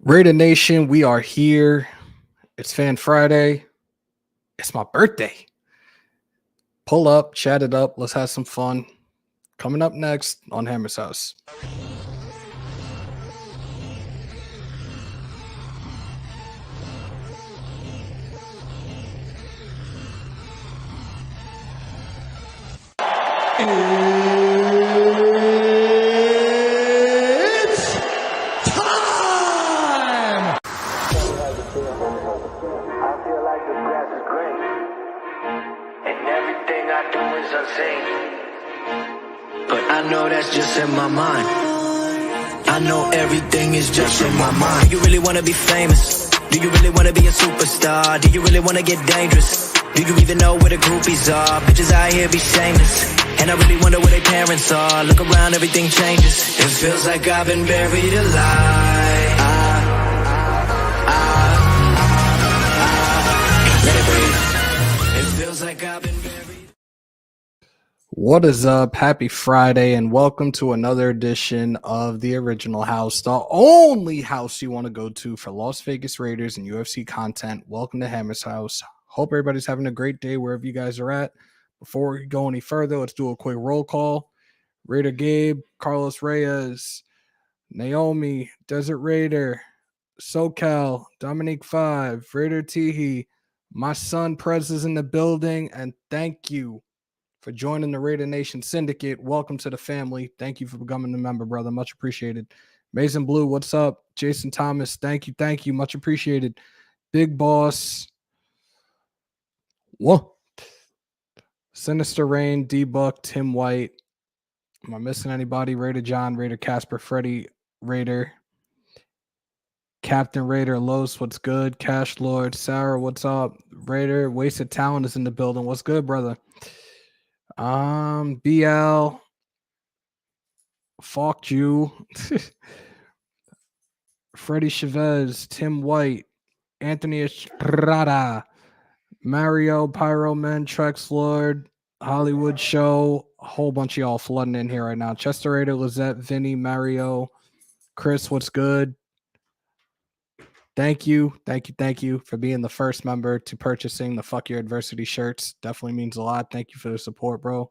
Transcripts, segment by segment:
Raider Nation, we are here. It's Fan Friday. It's my birthday. Pull up, chat it up. Let's have some fun. Coming up next on Hammers.House. It's time! I feel like the grass is green, and everything I do is unseen. But I know that's just in my mind. I know everything is just in my mind. Do you really wanna be famous? Do you really wanna be a superstar? Do you really wanna get dangerous? Do you even know where the groupies are? Bitches out here be shameless, and I really wonder where their parents are. Look around, everything changes. It feels like I've been buried alive. Let it breathe. It feels like I've been buried. What is up? Happy Friday, and welcome to another edition of the original house, the only house you want to go to for Las Vegas Raiders and UFC content. Welcome to Hammers.House. Hope everybody's having a great day wherever you guys are at. Before we go any further, let's do a quick roll call. Raider Gabe, Carlos Reyes, Naomi, Desert Raider, SoCal, Dominique 5, Raider Teehee, my son Prez is in the building, and thank you for joining the Raider Nation Syndicate. Welcome to the family. Thank you for becoming a member, brother. Much appreciated. Mason Blue, what's up? Jason Thomas, thank you. Much appreciated. Big Boss. Whoa. Sinister Rain, D-Buck, Tim White. Am I missing anybody? Raider John, Raider Casper, Freddie, Raider. Captain Raider, Los, what's good? Cash Lord, Sarah, what's up? Raider, Wasted Talent is in the building. What's good, brother? BL, fuck you. Freddie Chavez, Tim White, Anthony Estrada, Mario, Pyro Man, Trex Lord, Hollywood Show, a whole bunch of y'all flooding in here right now. Chester Raider, Lizette, Vinny, Mario, Chris, what's good? Thank you for being the first member to purchasing the Fuck Your Adversity shirts. Definitely means a lot. Thank you for the support, bro.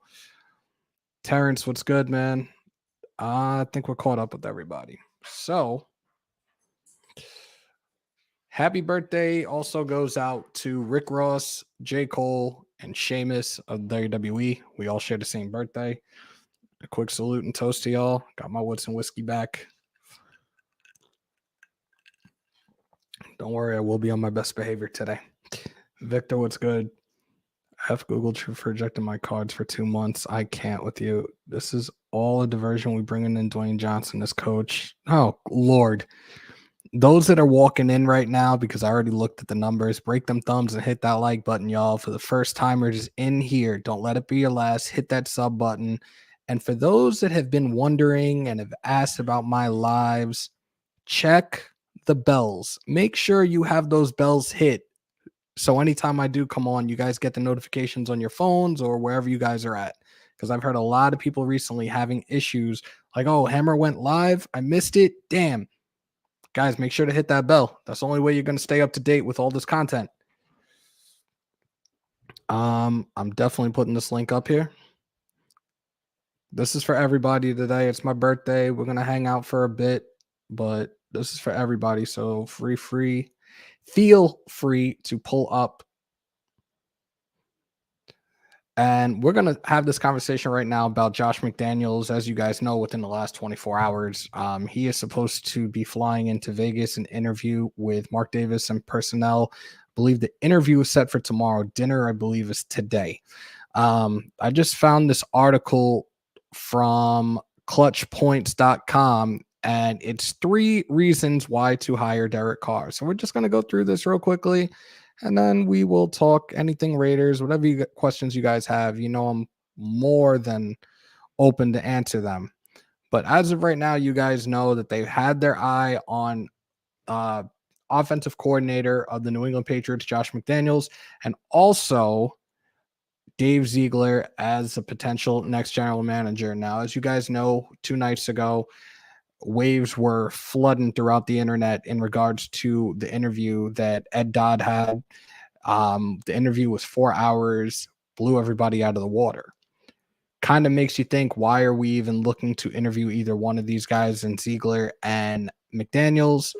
Terrence, what's good, man? I think we're caught up with everybody. So, happy birthday also goes out to Rick Ross, J. Cole, and Sheamus of WWE. We all share the same birthday. A quick salute and toast to y'all. Got my Woodson whiskey back. Don't worry, I will be on my best behavior today. Victor, what's good? F Google for rejecting my cards for 2 months. I can't with you. This is all a diversion. We bringing in Dwayne Johnson as coach. Oh, Lord. Those that are walking in right now, because I already looked at the numbers, break them thumbs and hit that like button, y'all. For the first timers in here, don't let it be your last. Hit that sub button. And for those that have been wondering and have asked about my lives, check the bells. Make sure you have those bells hit. So anytime I do come on, you guys get the notifications on your phones or wherever you guys are at. Because I've heard a lot of people recently having issues like, oh, Hammer went live. I missed it. Damn. Guys, make sure to hit that bell. That's the only way you're going to stay up to date with all this content. I'm definitely putting this link up here. This is for everybody today. It's my birthday. We're going to hang out for a bit, but this is for everybody. So feel free to pull up. And we're going to have this conversation right now about Josh McDaniels. As you guys know, within the last 24 hours, he is supposed to be flying into Vegas and interview with Mark Davis and personnel. I believe the interview is set for tomorrow. Dinner, I believe, is today. I just found this article from clutchpoints.com, and it's 3 reasons why to hire Derek Carr. So we're just going to go through this real quickly. And then we will talk anything Raiders, whatever questions you guys have. You know, I'm more than open to answer them. But as of right now, you guys know that they've had their eye on offensive coordinator of the New England Patriots, Josh McDaniels, and also Dave Ziegler as a potential next general manager. Now, as you guys know, 2 nights ago, waves were flooding throughout the internet in regards to the interview that Ed Dodd had. The interview was 4 hours, blew everybody out of the water. Kind of makes you think, why are we even looking to interview either one of these guys, in Ziegler and McDaniels?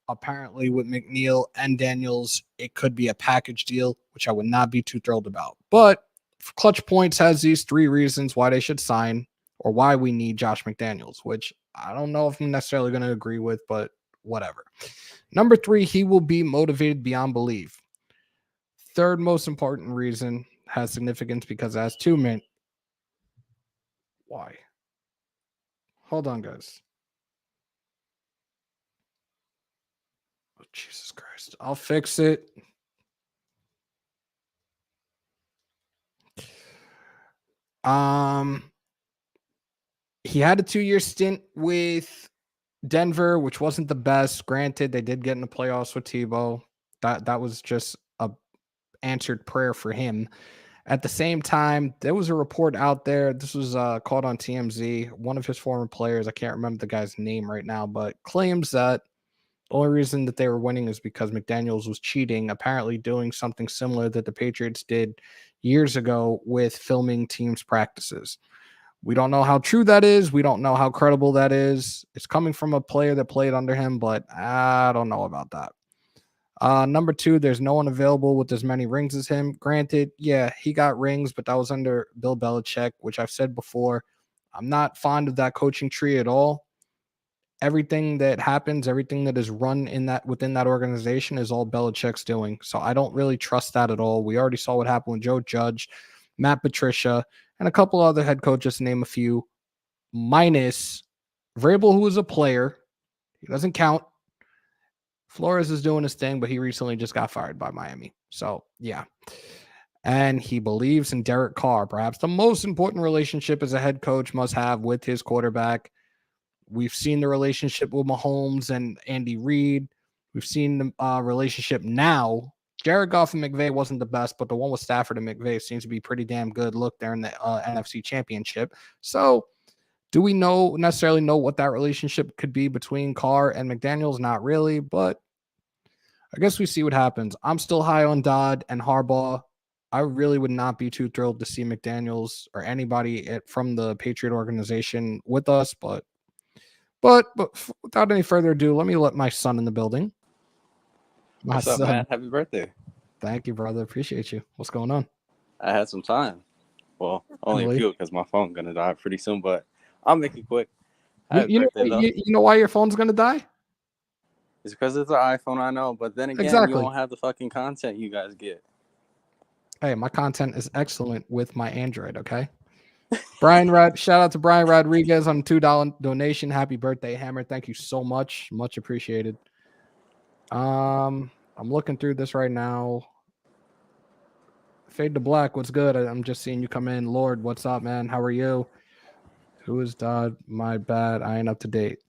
Apparently, with McNeil and Daniels, it could be a package deal, which I would not be too thrilled about. But Clutch Points has these 3 reasons why they should sign, or why we need Josh McDaniels, which I don't know if I'm necessarily going to agree with, but whatever. Number 3, he will be motivated beyond belief. Third most important reason has significance because it has 2 men. Why? Hold on, guys. Oh, Jesus Christ. I'll fix it. He had a 2-year stint with Denver, which wasn't the best. Granted, they did get in the playoffs with Tebow. That was just a answered prayer for him. At the same time, there was a report out there. This was called on TMZ. One of his former players, I can't remember the guy's name right now, but claims that the only reason that they were winning is because McDaniels was cheating, apparently doing something similar that the Patriots did years ago with filming teams' practices. We don't know how true that is. We don't know how credible that is. It's coming from a player that played under him, but I don't know about that. Number 2, there's no one available with as many rings as him. Granted, yeah, he got rings, but that was under Bill Belichick, which I've said before. I'm not fond of that coaching tree at all. Everything that happens, everything that is run in that within that organization is all Belichick's doing. So I don't really trust that at all. We already saw what happened with Joe Judge, Matt Patricia, and a couple other head coaches, to name a few, minus Vrabel, who is a player. He doesn't count. Flores is doing his thing, but he recently just got fired by Miami. So, yeah. And he believes in Derek Carr, perhaps the most important relationship as a head coach must have with his quarterback. We've seen the relationship with Mahomes and Andy Reid. We've seen the relationship now. Jared Goff and McVay wasn't the best, but the one with Stafford and McVay seems to be pretty damn good. Look, they're in the NFC Championship. So, do we necessarily know what that relationship could be between Carr and McDaniels? Not really, but I guess we see what happens. I'm still high on Dodd and Harbaugh. I really would not be too thrilled to see McDaniels or anybody from the Patriot organization with us, but without any further ado, let me let my son in the building. What's up, man? Happy birthday. Thank you, brother. Appreciate you. What's going on? I had some time. Well, only a few because my phone's going to die pretty soon, but I'll make it quick. You know why your phone's going to die? It's because it's an iPhone, I know. But then again, exactly. You won't have the fucking content you guys get. Hey, my content is excellent with my Android, okay? Shout out to Brian Rodriguez on $2 donation. Happy birthday, Hammer. Thank you so much. Much appreciated. I'm looking through this right now. Fade to Black, what's good? I'm just seeing you come in. Lord, what's up, man? How are you? Who is Dodd? My bad. I ain't up to date.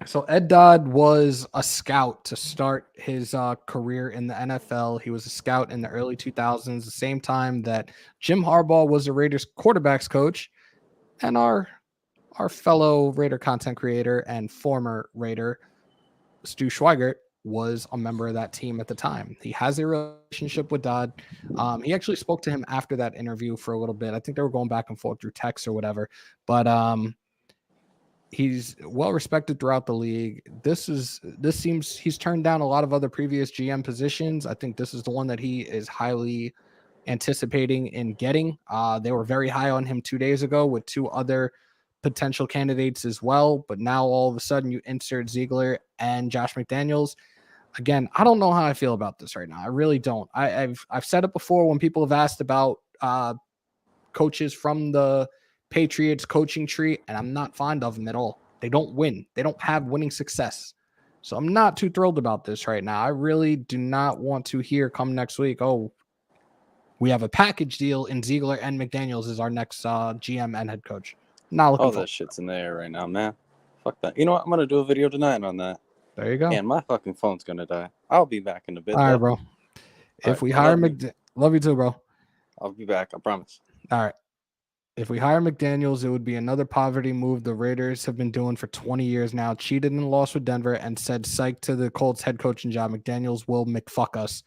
So Ed Dodd was a scout to start his career in the NFL. He was a scout in the early 2000s, the same time that Jim Harbaugh was the Raiders quarterbacks coach, and our fellow Raider content creator and former Raider, Stu Schweigert, was a member of that team at the time. He has a relationship with Dodd. He actually spoke to him after that interview for a little bit. I think they were going back and forth through text or whatever, but he's well respected throughout the league. This seems he's turned down a lot of other previous GM positions. I think this is the one that he is highly anticipating in getting. They were very high on him 2 days ago with 2 other potential candidates as well. But now all of a sudden you insert Ziegler and Josh McDaniels. Again, I don't know how I feel about this right now. I really don't. I've said it before when people have asked about coaches from the Patriots coaching tree, and I'm not fond of them at all. They don't win. They don't have winning success. So I'm not too thrilled about this right now. I really do not want to hear come next week, oh, we have a package deal in Ziegler and McDaniels as our next GM and head coach. Not looking that shit's in the air right now, man. Fuck that. You know what? I'm going to do a video tonight on that. There you go. And my fucking phone's going to die. I'll be back in a bit. All right, bro. If we hire McDaniels, love you too, bro. I'll be back. I promise. All right. If we hire McDaniels, it would be another poverty move the Raiders have been doing for 20 years now. Cheated and lost with Denver and said psych to the Colts head coaching job. McDaniels will McFuck us.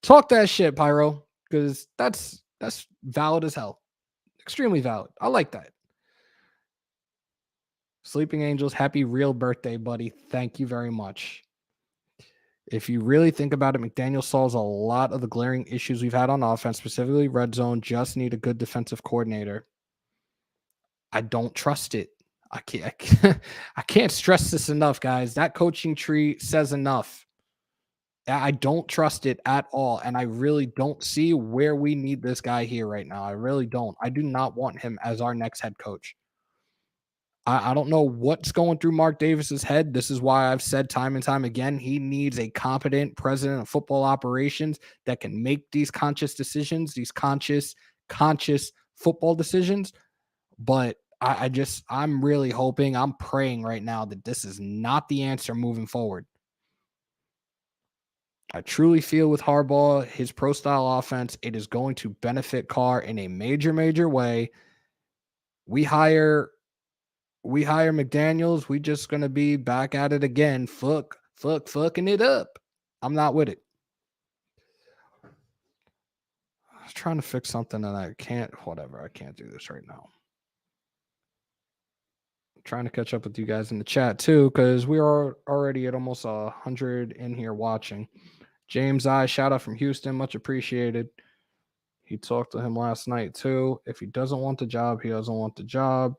Talk that shit, Pyro, because that's valid as hell. Extremely valid. I like that. Sleeping Angels, happy real birthday, buddy. Thank you very much. If you really think about it, McDaniel solves a lot of the glaring issues we've had on offense, specifically red zone. Just need a good defensive coordinator. I don't trust it. I can't stress this enough, guys. That coaching tree says enough. I don't trust it at all, and I really don't see where we need this guy here right now. I really don't. I do not want him as our next head coach. I don't know what's going through Mark Davis's head. This is why I've said time and time again, he needs a competent president of football operations that can make these conscious decisions, these conscious football decisions. But I'm really hoping, I'm praying right now that this is not the answer moving forward. I truly feel with Harbaugh, his pro-style offense, it is going to benefit Carr in a major, major way. We hire McDaniels, we just going to be back at it again, fucking it up. I'm not with it. I was trying to fix something and I can't, whatever. I can't do this right now. I'm trying to catch up with you guys in the chat too, because we are already at almost 100 in here watching. James I, shout out from Houston, much appreciated. He talked to him last night too. If he doesn't want the job, he doesn't want the job.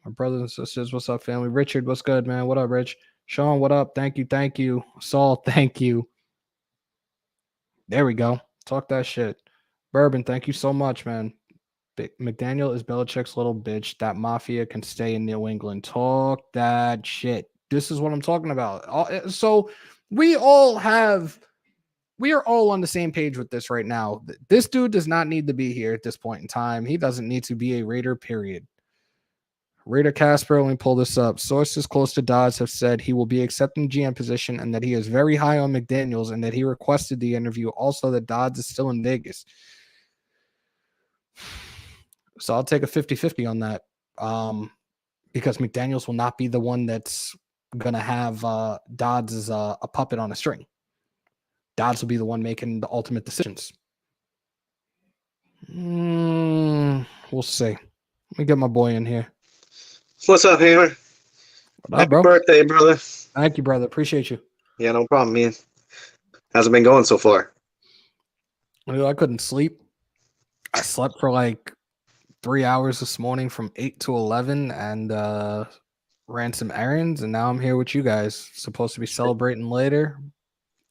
My brothers and sisters, what's up, family? Richard, what's good, man? What up, Rich? Sean, what up? Thank you. Saul, thank you. There we go. Talk that shit. Bourbon, thank you so much, man. McDaniel is Belichick's little bitch. That mafia can stay in New England. Talk that shit. This is what I'm talking about. So we are all on the same page with this right now. This dude does not need to be here at this point in time. He doesn't need to be a Raider, period. Raider Casper, let me pull this up. Sources close to Dodds have said he will be accepting GM position and that he is very high on McDaniels and that he requested the interview. Also, that Dodds is still in Vegas. So I'll take a 50-50 on that because McDaniels will not be the one that's going to have Dodds as a puppet on a string. Dodds will be the one making the ultimate decisions. We'll see. Let me get my boy in here. What's up, Hammer? What up, Happy bro? birthday, brother. Thank you, brother. Appreciate you. Yeah, no problem, man. How's it been going so far? I couldn't sleep. I slept for like 3 hours this morning from 8 to 11 and ran some errands, and now I'm here with you guys. Supposed to be celebrating later.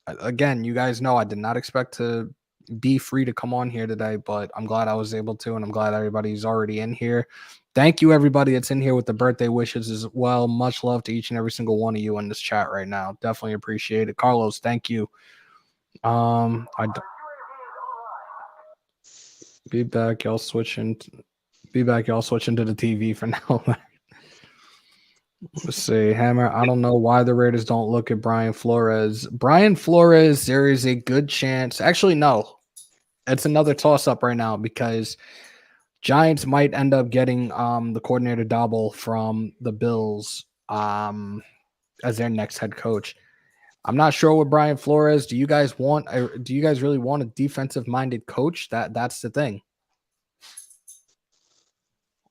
Again, you guys know I did not expect to be free to come on here today, but I'm glad I was able to, and I'm glad everybody's already in here. Thank you, everybody that's in here with the birthday wishes as well. Much love to each and every single one of you in this chat right now. Definitely appreciate it. Carlos, thank you. Be back, y'all switching to the TV for now. Let's see, Hammer. I don't know why the Raiders don't look at Brian Flores. Brian Flores, there is a good chance. Actually, no. It's another toss-up right now because Giants might end up getting the coordinator Dabble from the Bills as their next head coach. I'm not sure with Brian Flores. Do you guys really want a defensive-minded coach? That's the thing.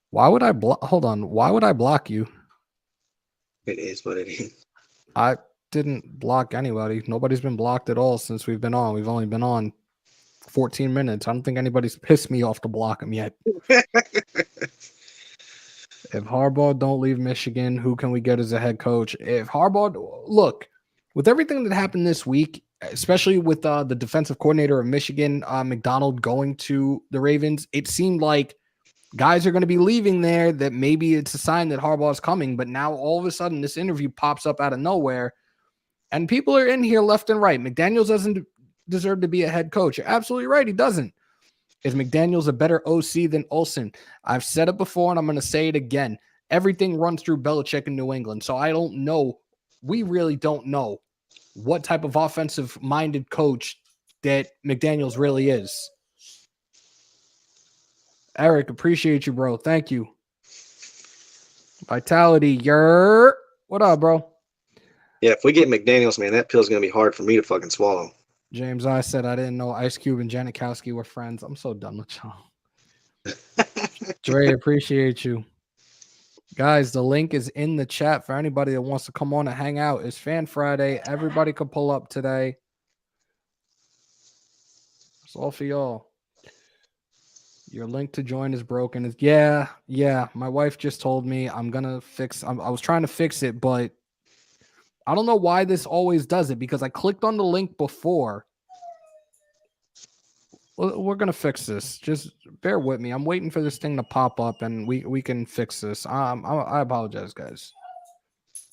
Why would I hold on? Why would I block you? It is what it is. I didn't block anybody. Nobody's been blocked at all since we've been on. We've only been on 14 minutes. I don't think anybody's pissed me off to block him yet. If Harbaugh don't leave Michigan, who can we get as a head coach? If Harbaugh, look, with everything that happened this week, especially with the defensive coordinator of Michigan, McDonald, going to the Ravens, it seemed like guys are going to be leaving there, that maybe it's a sign that Harbaugh is coming. But now all of a sudden this interview pops up out of nowhere and people are in here left and right. McDaniels doesn't deserve to be a head coach. You're absolutely right. He doesn't. Is McDaniels a better OC than Olsen? I've said it before and I'm going to say it again. Everything runs through Belichick in New England. So I don't know. We really don't know what type of offensive minded coach that McDaniels really is. Eric, appreciate you, bro. Thank you. Vitality, what up, bro? Yeah, if we get McDaniels, man, that pill's gonna be hard for me to fucking swallow. James, I said I didn't know Ice Cube and Janikowski were friends. I'm so done with y'all. Dre, appreciate you. Guys, the link is in the chat for anybody that wants to come on and hang out. It's Fan Friday. Everybody could pull up today. It's all for y'all. Your link to join is broken. Yeah. My wife just told me I'm gonna fix. I was trying to fix it, but I don't know why this always does it because I clicked on the link before. We're gonna fix this. Just bear with me. I'm waiting for this thing to pop up, and we can fix this. I apologize, guys.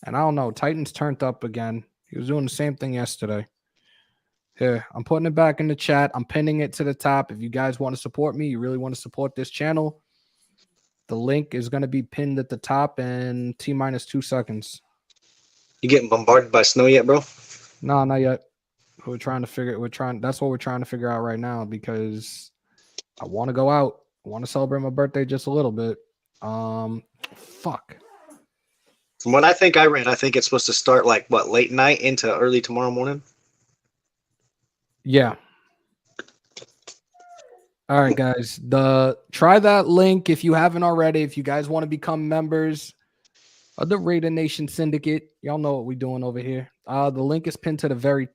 And I don't know. Titan's turned up again. He was doing the same thing yesterday. Here, I'm putting it back in the chat. I'm pinning it to the top. If you guys want to support me, you really want to support this channel, the link is going to be pinned at the top in T-minus 2 seconds. You getting bombarded by snow yet, bro? No, not yet. That's what we're trying to figure out right now because I want to go out. I want to celebrate my birthday just a little bit. Fuck. From what I think I read, I think it's supposed to start like what, late night into early tomorrow morning. Yeah. All right, guys. Try that link if you haven't already. If you guys want to become members of the Raider Nation Syndicate, y'all know what we're doing over here. The link is pinned to the very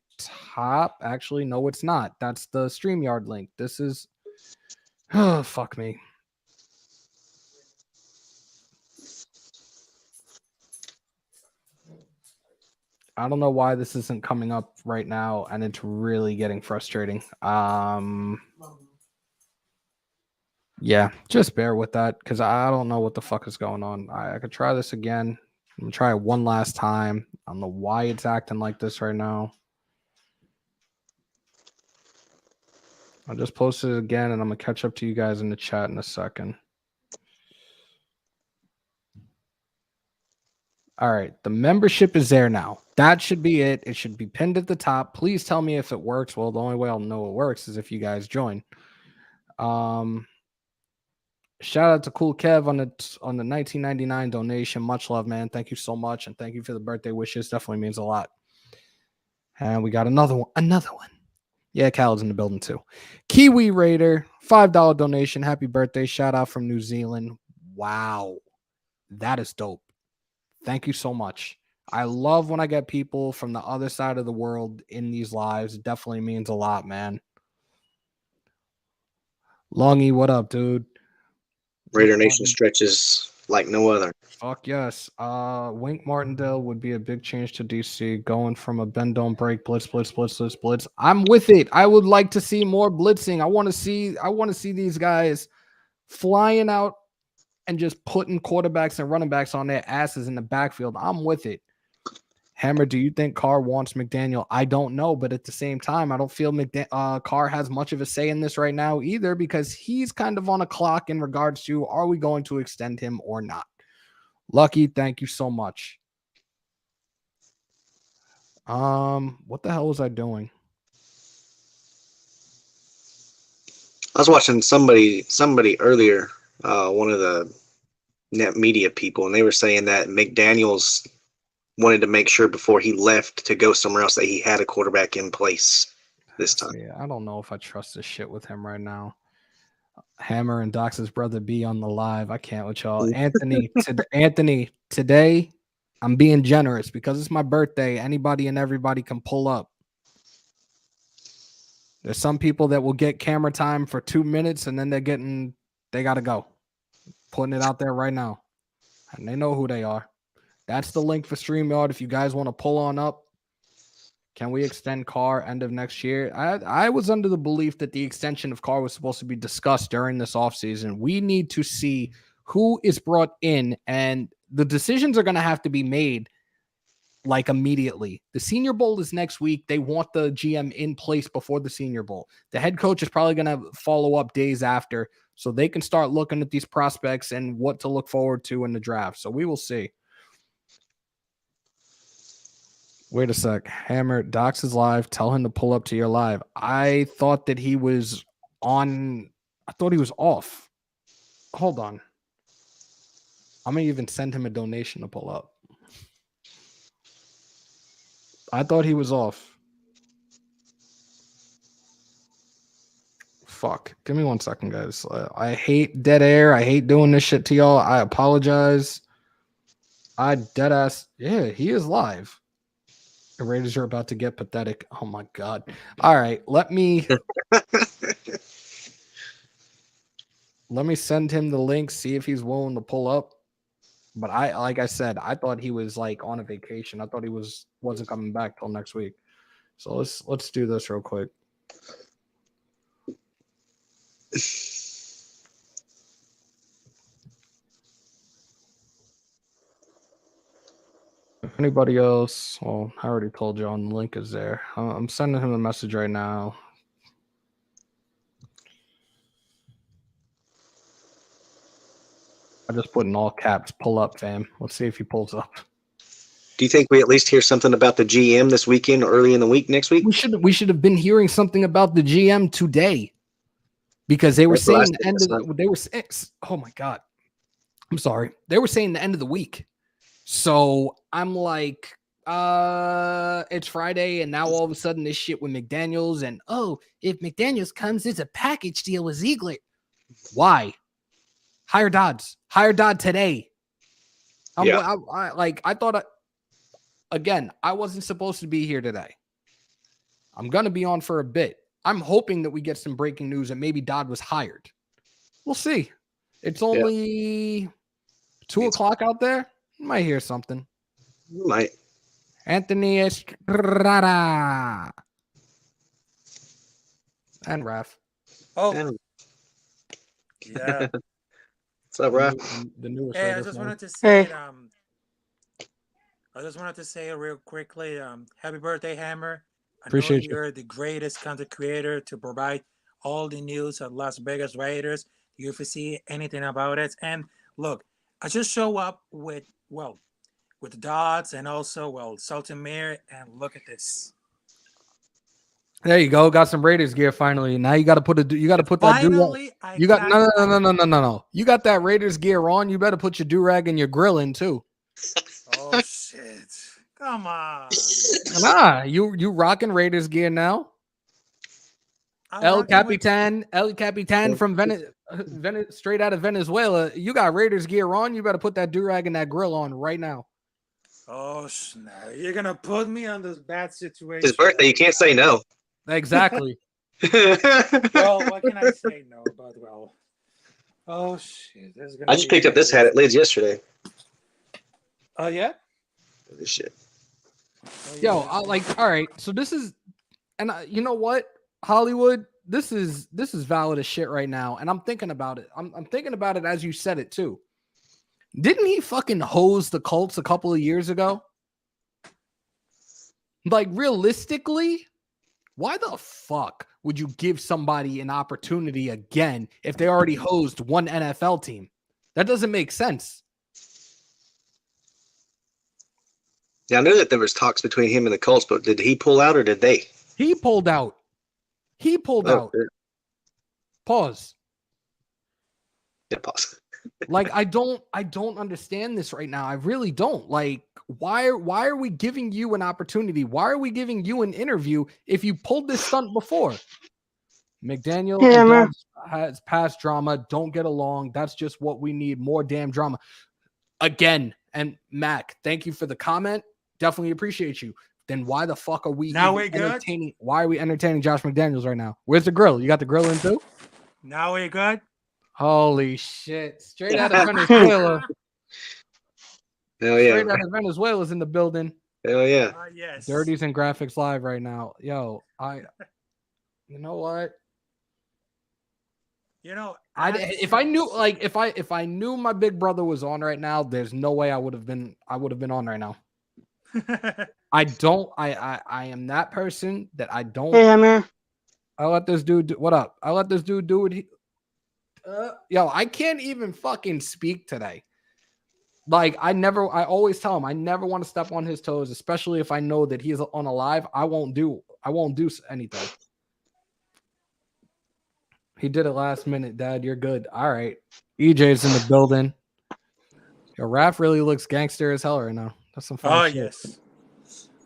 top. Actually, no, it's not. That's the StreamYard link. This is fuck me. I don't know why this isn't coming up right now, and it's really getting frustrating. Yeah, just bear with that because I don't know what the fuck is going on. I could try this again. I'm gonna try it one last time. I don't know why it's acting like this right now. I'll just post it again, and I'm gonna catch up to you guys in the chat in a second. All right, the membership is there now. That should be it. It should be pinned at the top. Please tell me if it works. Well, the only way I'll know it works is if you guys join. Shout out to Cool Kev on the 1999 donation. Much love, man. Thank you so much, and thank you for the birthday wishes. Definitely means a lot. And we got another one. Yeah, Cal's in the building too. Kiwi Raider, $5 donation. Happy birthday. Shout out from New Zealand. Wow, that is dope. Thank you so much. I love when I get people from the other side of the world in these lives. It definitely means a lot, man. Longy, what up, dude? Raider Nation stretches like no other. Fuck yes. Wink Martindale would be a big change to DC, going from a bend don't break blitz. I'm with it. I would like to see more blitzing. I want to see these guys flying out and just putting quarterbacks and running backs on their asses in the backfield. I'm with it. Hammer, do you think Carr wants McDaniel? I don't know, but at the same time, I don't feel Carr has much of a say in this right now either because he's kind of on a clock in regards to are we going to extend him or not? Lucky, thank you so much. What the hell was I doing? I was watching somebody earlier, one of the net media people, and they were saying that McDaniels wanted to make sure before he left to go somewhere else that he had a quarterback in place this time. Yeah, I don't know if I trust this shit with him right now. Hammer and Dox's brother B on the live. I can't with y'all. Anthony, today I'm being generous because it's my birthday. Anybody and everybody can pull up. There's some people that will get camera time for 2 minutes and then they got to go. Putting it out there right now. And they know who they are. That's the link for StreamYard. If you guys want to pull on up, can we extend Carr end of next year? I was under the belief that the extension of Carr was supposed to be discussed during this offseason. We need to see who is brought in, and the decisions are going to have to be made like immediately. The Senior Bowl is next week. They want the GM in place before the Senior Bowl. The head coach is probably going to follow up days after so they can start looking at these prospects and what to look forward to in the draft. So we will see. Wait a sec. Hammer, Docs is live. Tell him to pull up to your live. I thought that he was on. I thought he was off. hold on. I'm gonna even send him a donation to pull up. I thought he was off. Fuck. Give me 1 second, guys. I hate dead air. I hate doing this shit to y'all. I apologize. I dead ass. Yeah, he is live. The Raiders are about to get pathetic. Oh my god. All right, let me send him the link, see if he's willing to pull up. But like I said, I thought he was like on a vacation. I thought he wasn't coming back till next week. So let's do this real quick. If anybody else, well, I already told you on the link is there. I'm sending him a message right now. I just put in all caps, pull up, fam. Let's see if he pulls up. Do you think we at least hear something about the GM this weekend, or early in the week next week? We should have been hearing something about the GM today, because they were saying the end of they were. Oh my god, I'm sorry. They were saying the end of the week. So I'm like, it's Friday, and now all of a sudden this shit with McDaniels, and if McDaniels comes, it's a package deal with Ziegler. Why? Hire Dodds. Hire Dodd today. I thought. Again, I wasn't supposed to be here today. I'm gonna be on for a bit. I'm hoping that we get some breaking news and maybe Dodd was hired. We'll see. It's only 2 o'clock out there. You might hear something. You might. Anthony Estrada and Raf. Oh, And yeah. what's up, Raf? The newest. Hey, I Raiders just fan. wanted to say, real quickly, happy birthday, Hammer. I Appreciate know you're the greatest content creator to provide all the news of Las Vegas Raiders. Do you ever see anything about it? And look, I just show up with Dots and also, Saltimere, and look at this. There you go. Got some Raiders gear finally. Now you got to put that. Finally, You got no. You got that Raiders gear on. You better put your do-rag and your grill in too. Oh shit! Come on. You rocking Raiders gear now. El Capitan from Venice, straight out of Venezuela. You got Raiders gear on. You better put that do-rag and that grill on right now. Oh snap! You're gonna put me on this bad situation. His birthday, you can't say no. Exactly. Well, what can I say no? But oh shit! I just picked up this hat at Lids yesterday. Oh yeah. This shit. Oh, Yo, yeah. all right. So this is, and you know what, Hollywood, this is valid as shit right now. And I'm thinking about it. I'm thinking about it as you said it too. Didn't he fucking hose the Colts a couple of years ago? Like, realistically, why the fuck would you give somebody an opportunity again if they already hosed one NFL team? That doesn't make sense. Yeah, I knew that there was talks between him and the Colts, but did he pull out or did they? He pulled out. Out. Yeah. Pause. Yeah, pause. Like, I don't understand this right now. I really don't. Like, why are we giving you an opportunity? Why are we giving you an interview if you pulled this stunt before? McDaniel and Dobbs has past drama, don't get along. That's just what we need. More damn drama. Again, and Mac, thank you for the comment. Definitely appreciate you. Then why the fuck are we entertaining? Why are we entertaining Josh McDaniels right now? Where's the grill? You got the grill in too? Now we good? Holy shit. Straight out of Venezuela. Hell yeah. Straight out of Venezuela's in the building. Hell yeah. Yes. Dirties and Graphics Live right now. Yo, you know what? You know, if I knew, like, if I knew my big brother was on right now, there's no way I would have been on right now. I am that person that I don't. Hey, Hammer. I let this dude do, what up? I let this dude do what he. Yo, I can't even fucking speak today. Like, I always tell him I never want to step on his toes, especially if I know that he's on a live. I won't do anything. He did it last minute, Dad. You're good. All right. EJ's in the building. Your Raph really looks gangster as hell right now. That's some funny shit. Yes.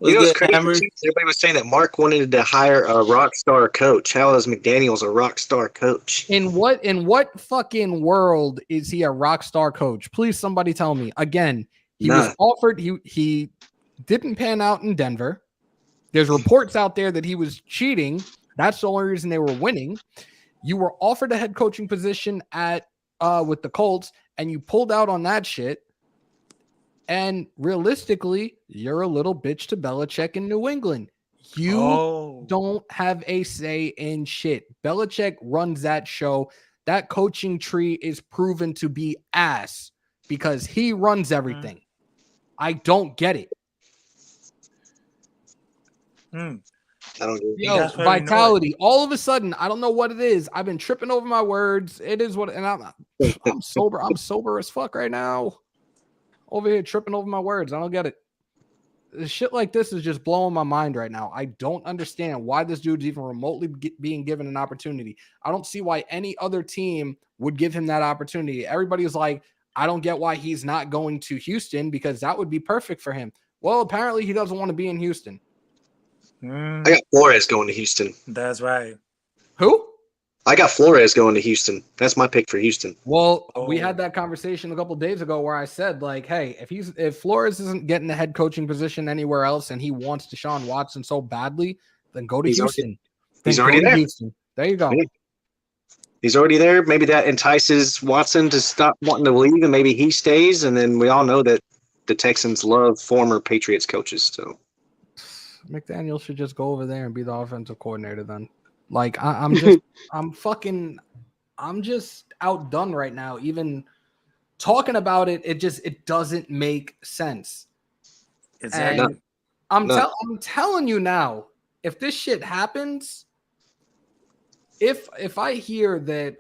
You know what's Let's get crazy? Hammers. Everybody was saying that Mark wanted to hire a rock star coach. How is McDaniels a rock star coach? In what fucking world is he a rock star coach? Please, somebody tell me. Again, he was offered. He didn't pan out in Denver. There's reports out there that he was cheating. That's the only reason they were winning. You were offered a head coaching position at with the Colts, and you pulled out on that shit. And realistically, you're a little bitch to Belichick in New England. You don't have a say in shit. Belichick runs that show. That coaching tree is proven to be ass because he runs everything. I don't get it. I don't get it. Yo, Vitality. All of a sudden, I don't know what it is. I've been tripping over my words. It is what, and I'm sober. I'm sober as fuck right now. Over here tripping over my words. I don't get it. Shit like this is just blowing my mind right now. I don't understand why this dude's even remotely being given an opportunity. I don't see why any other team would give him that opportunity. Everybody is like, I don't get why he's not going to Houston because that would be perfect for him. Well, apparently he doesn't want to be in Houston. I got Flores going to Houston. That's right. Who? I got Flores going to Houston. That's my pick for Houston. Well, we had that conversation a couple of days ago where I said, like, hey, if Flores isn't getting a head coaching position anywhere else and he wants Deshaun Watson so badly, then go to Houston. He's already there. Houston. There you go. Yeah. He's already there. Maybe that entices Watson to stop wanting to leave, and maybe he stays. And then we all know that the Texans love former Patriots coaches. So McDaniels should just go over there and be the offensive coordinator then. Like I'm just outdone right now. Even talking about it, it doesn't make sense. Exactly. I'm telling you now, if this shit happens, if I hear that,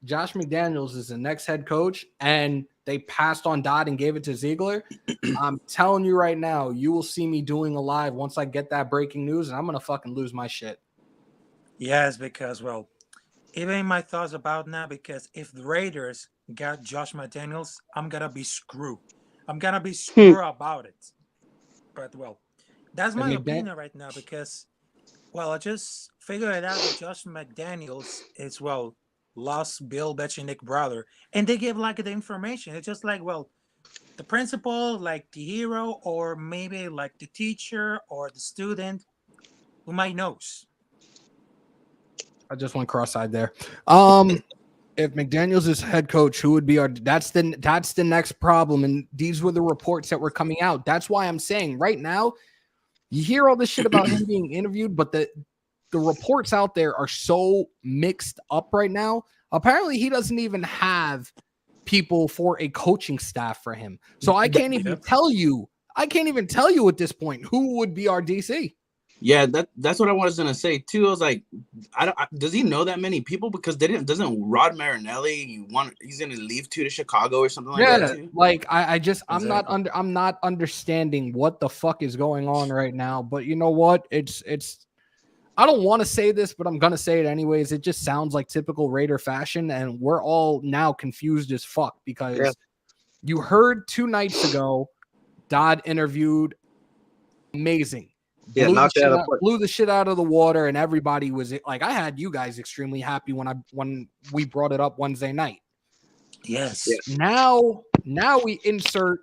Josh McDaniels is the next head coach and they passed on Dodd and gave it to Ziegler, I'm telling you right now, you will see me doing a live once I get that breaking news, and I'm gonna fucking lose my shit. Yes, because, well, even my thoughts about now, because if the Raiders got Josh McDaniels, I'm going to be screwed. I'm going to be screwed about it. But, well, that's my opinion right now because, well, I just figured it out that Josh McDaniels is, well, lost Bill Belichick's brother. And they give, like, the information. It's just like, well, the principal, like the hero, or maybe like the teacher or the student who might knows. I just went cross-eyed there. If McDaniels is head coach, who would be that's the next problem. And these were the reports that were coming out. That's why I'm saying right now, you hear all this shit about him being interviewed, but the reports out there are so mixed up right now. Apparently he doesn't even have people for a coaching staff for him. So I can't even tell you at this point who would be our DC. Yeah, that's what I was gonna say too. I was like, does he know that many people? Because doesn't Rod Marinelli he's gonna leave to Chicago or something like that? Too? Like I'm not understanding what the fuck is going on right now. But you know what? It's I don't want to say this, but I'm gonna say it anyways. It just sounds like typical Raider fashion, and we're all now confused as fuck because you heard 2 nights ago, Dodd interviewed, amazing. Yeah, blew the shit out of the water, and everybody was like, I had you guys extremely happy when we brought it up Wednesday night. Yes. Now we insert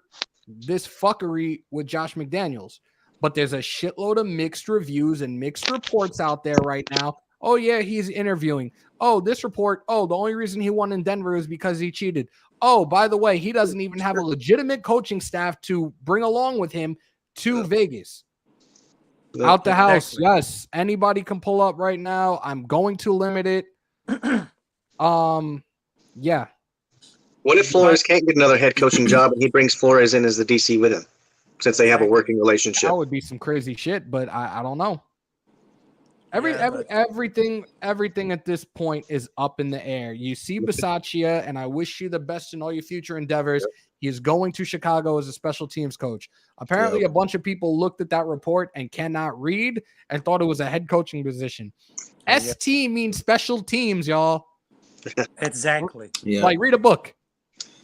this fuckery with Josh McDaniels, but there's a shitload of mixed reviews and mixed reports out there right now. Oh yeah, he's interviewing. Oh, this report. Oh, the only reason he won in Denver is because he cheated. Oh, by the way, he doesn't even have a legitimate coaching staff to bring along with him to Vegas. Out the house, yes. Anybody can pull up right now. I'm going to limit it. Yeah. What if Flores can't get another head coaching job and he brings Flores in as the DC with him, since they have a working relationship? That would be some crazy shit, but I don't know. Everything at this point is up in the air. You see Bisaccia, and I wish you the best in all your future endeavors. He is going to Chicago as a special teams coach. Apparently, a bunch of people looked at that report and cannot read and thought it was a head coaching position. ST means special teams, y'all. Exactly. Yeah. Like, read a book.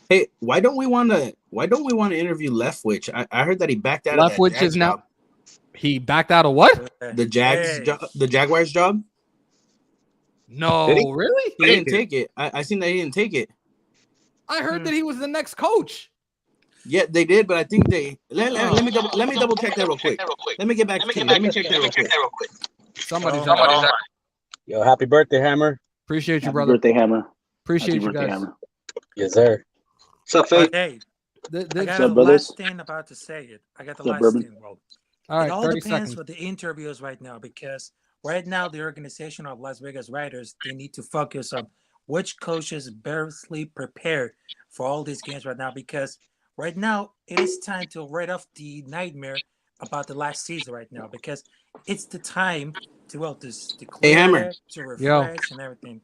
Hey, why don't we want to interview Leftwich? I heard that he backed out of that Leftwich Jags is now. job. He backed out of what? The Jaguars job. No, really? He didn't take it. I seen that he didn't take it. I heard that he was the next coach. Yeah, they did, but I think they let me double check that real quick. Let me get back to you. Let me check that real quick. Somebody's Yo, happy birthday, Hammer. Appreciate you, Happy brother. birthday, Hammer. Appreciate Happy you birthday, guys. Hammer. Yes, sir. What's up, Faith? But hey, I This- got What's the up, brothers? last thing about to say it. I got the What's up, last Bourbon? thing. Well, All right, it all 30 depends seconds. with the interviews right now, because right now the organization of Las Vegas Raiders, they need to focus on which coaches barely prepared for all these games right now, because right now it is time to write off the nightmare about the last season right now, because it's the time to clear Hammer. it, to refresh and everything.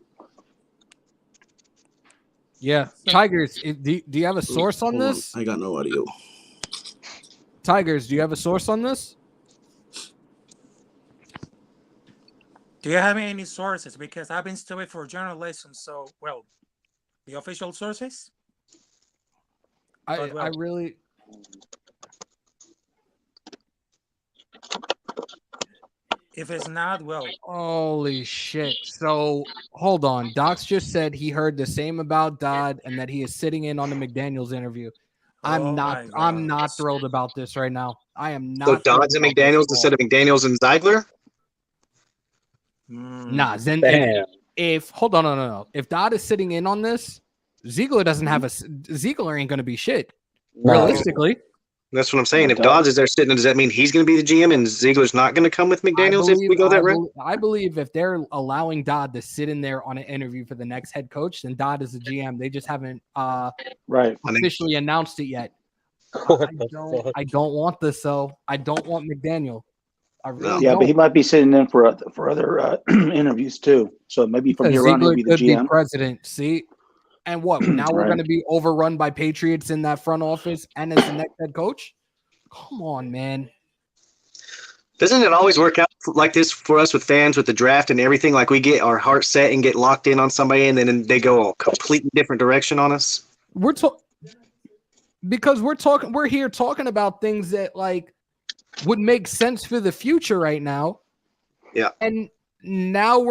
Yeah, Tigers. Do you have a source on Hold on. this? I got no audio. Tigers, do you have a source on this? Do you have any sources? Because I've been studying for journalism, so the official sources. I really. If it's not, Holy shit. So hold on. Docs just said he heard the same about Dodd and that he is sitting in on the McDaniels interview. I'm not thrilled about this right now. I am not. So Dodds and McDaniels instead of McDaniels and Ziegler? Nah, then Damn. if hold on, no. If Dodd is sitting in on this, Ziegler doesn't have Ziegler ain't gonna be shit. Realistically. That's what I'm saying. If Dodds is there sitting, does that mean he's going to be the GM and Ziegler's not going to come with McDaniels if we go that route? I believe if they're allowing Dodd to sit in there on an interview for the next head coach, then Dodd is the GM. They just haven't officially announced it yet. I don't want this, though. I don't want McDaniel. I really don't. But he might be sitting in for other interviews too. So maybe from here on he'll be the GM. Be president. See. And what? Now we're going to be overrun by Patriots in that front office and as the next head coach? Come on, man. Doesn't it always work out like this for us with fans with the draft and everything? Like we get our heart set and get locked in on somebody and then they go a completely different direction on us? We're here talking about things that like would make sense for the future right now. Yeah. And now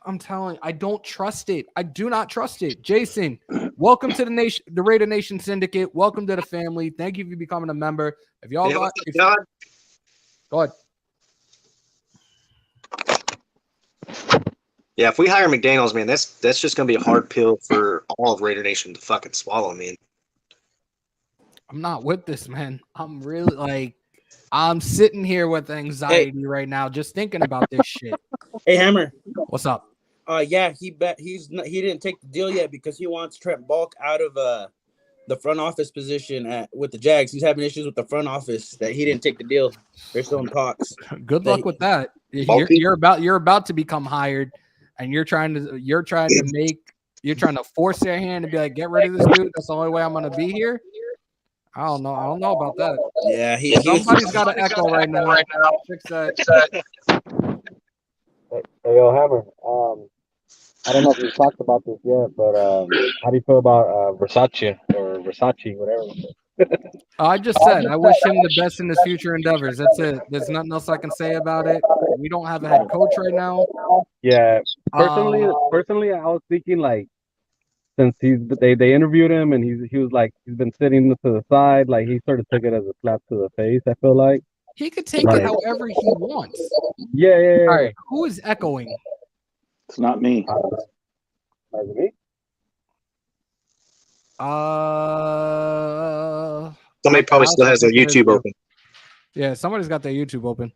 I'm telling you, I don't trust it. I do not trust it. Jason, welcome to the Raider Nation Syndicate. Welcome to the family. Thank you for becoming a member. If y'all go ahead. Yeah, if we hire McDaniels, man, that's just gonna be a hard pill for all of Raider Nation to fucking swallow, man. I'm not with this, man. I'm really I'm sitting here with anxiety right now just thinking about this shit. Hey, Hammer. What's up? Yeah, he didn't take the deal yet because he wants Trent Bulk out of the front office position with the Jags. He's having issues with the front office that he didn't take the deal. They're still in talks. Good luck with that. You're about to become hired, and you're trying to force their hand and be like, get rid of this dude. That's the only way I'm gonna be here. I don't know about that. Yeah, somebody's got an echo right now. Fix that. Hey, yo, Hammer. I don't know if you talked about this yet, but how do you feel about Versace, whatever? I just said I wish him the best in his future endeavors. That's it. There's nothing else I can say about it. We don't have a head coach right now. Yeah, personally, I was thinking since they interviewed him and he was he's been sitting to the side, he sort of took it as a slap to the face. I feel like he could take it however he wants. Yeah. All right, who is echoing? It's not me. Is it me? Somebody probably still has their YouTube open. Yeah, somebody's got their YouTube open.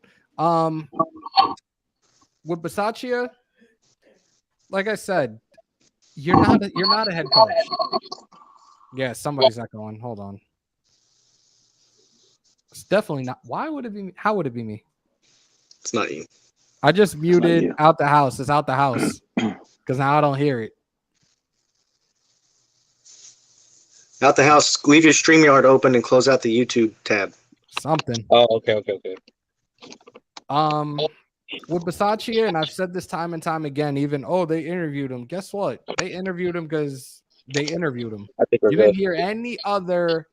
With Bisaccia, like I said, you're not a head coach. Yeah, somebody's echoing. Hold on. It's definitely not. Why would it be me? How would it be me? It's not you. I just muted out the house. It's out the house because now I don't hear it. Out the house. Leave your StreamYard open and close out the YouTube tab. Something. Oh, okay. With Bisaccia, and I've said this time and time again, even they interviewed him. Guess what? They interviewed him because they interviewed him. I think we're You good. didn't hear any other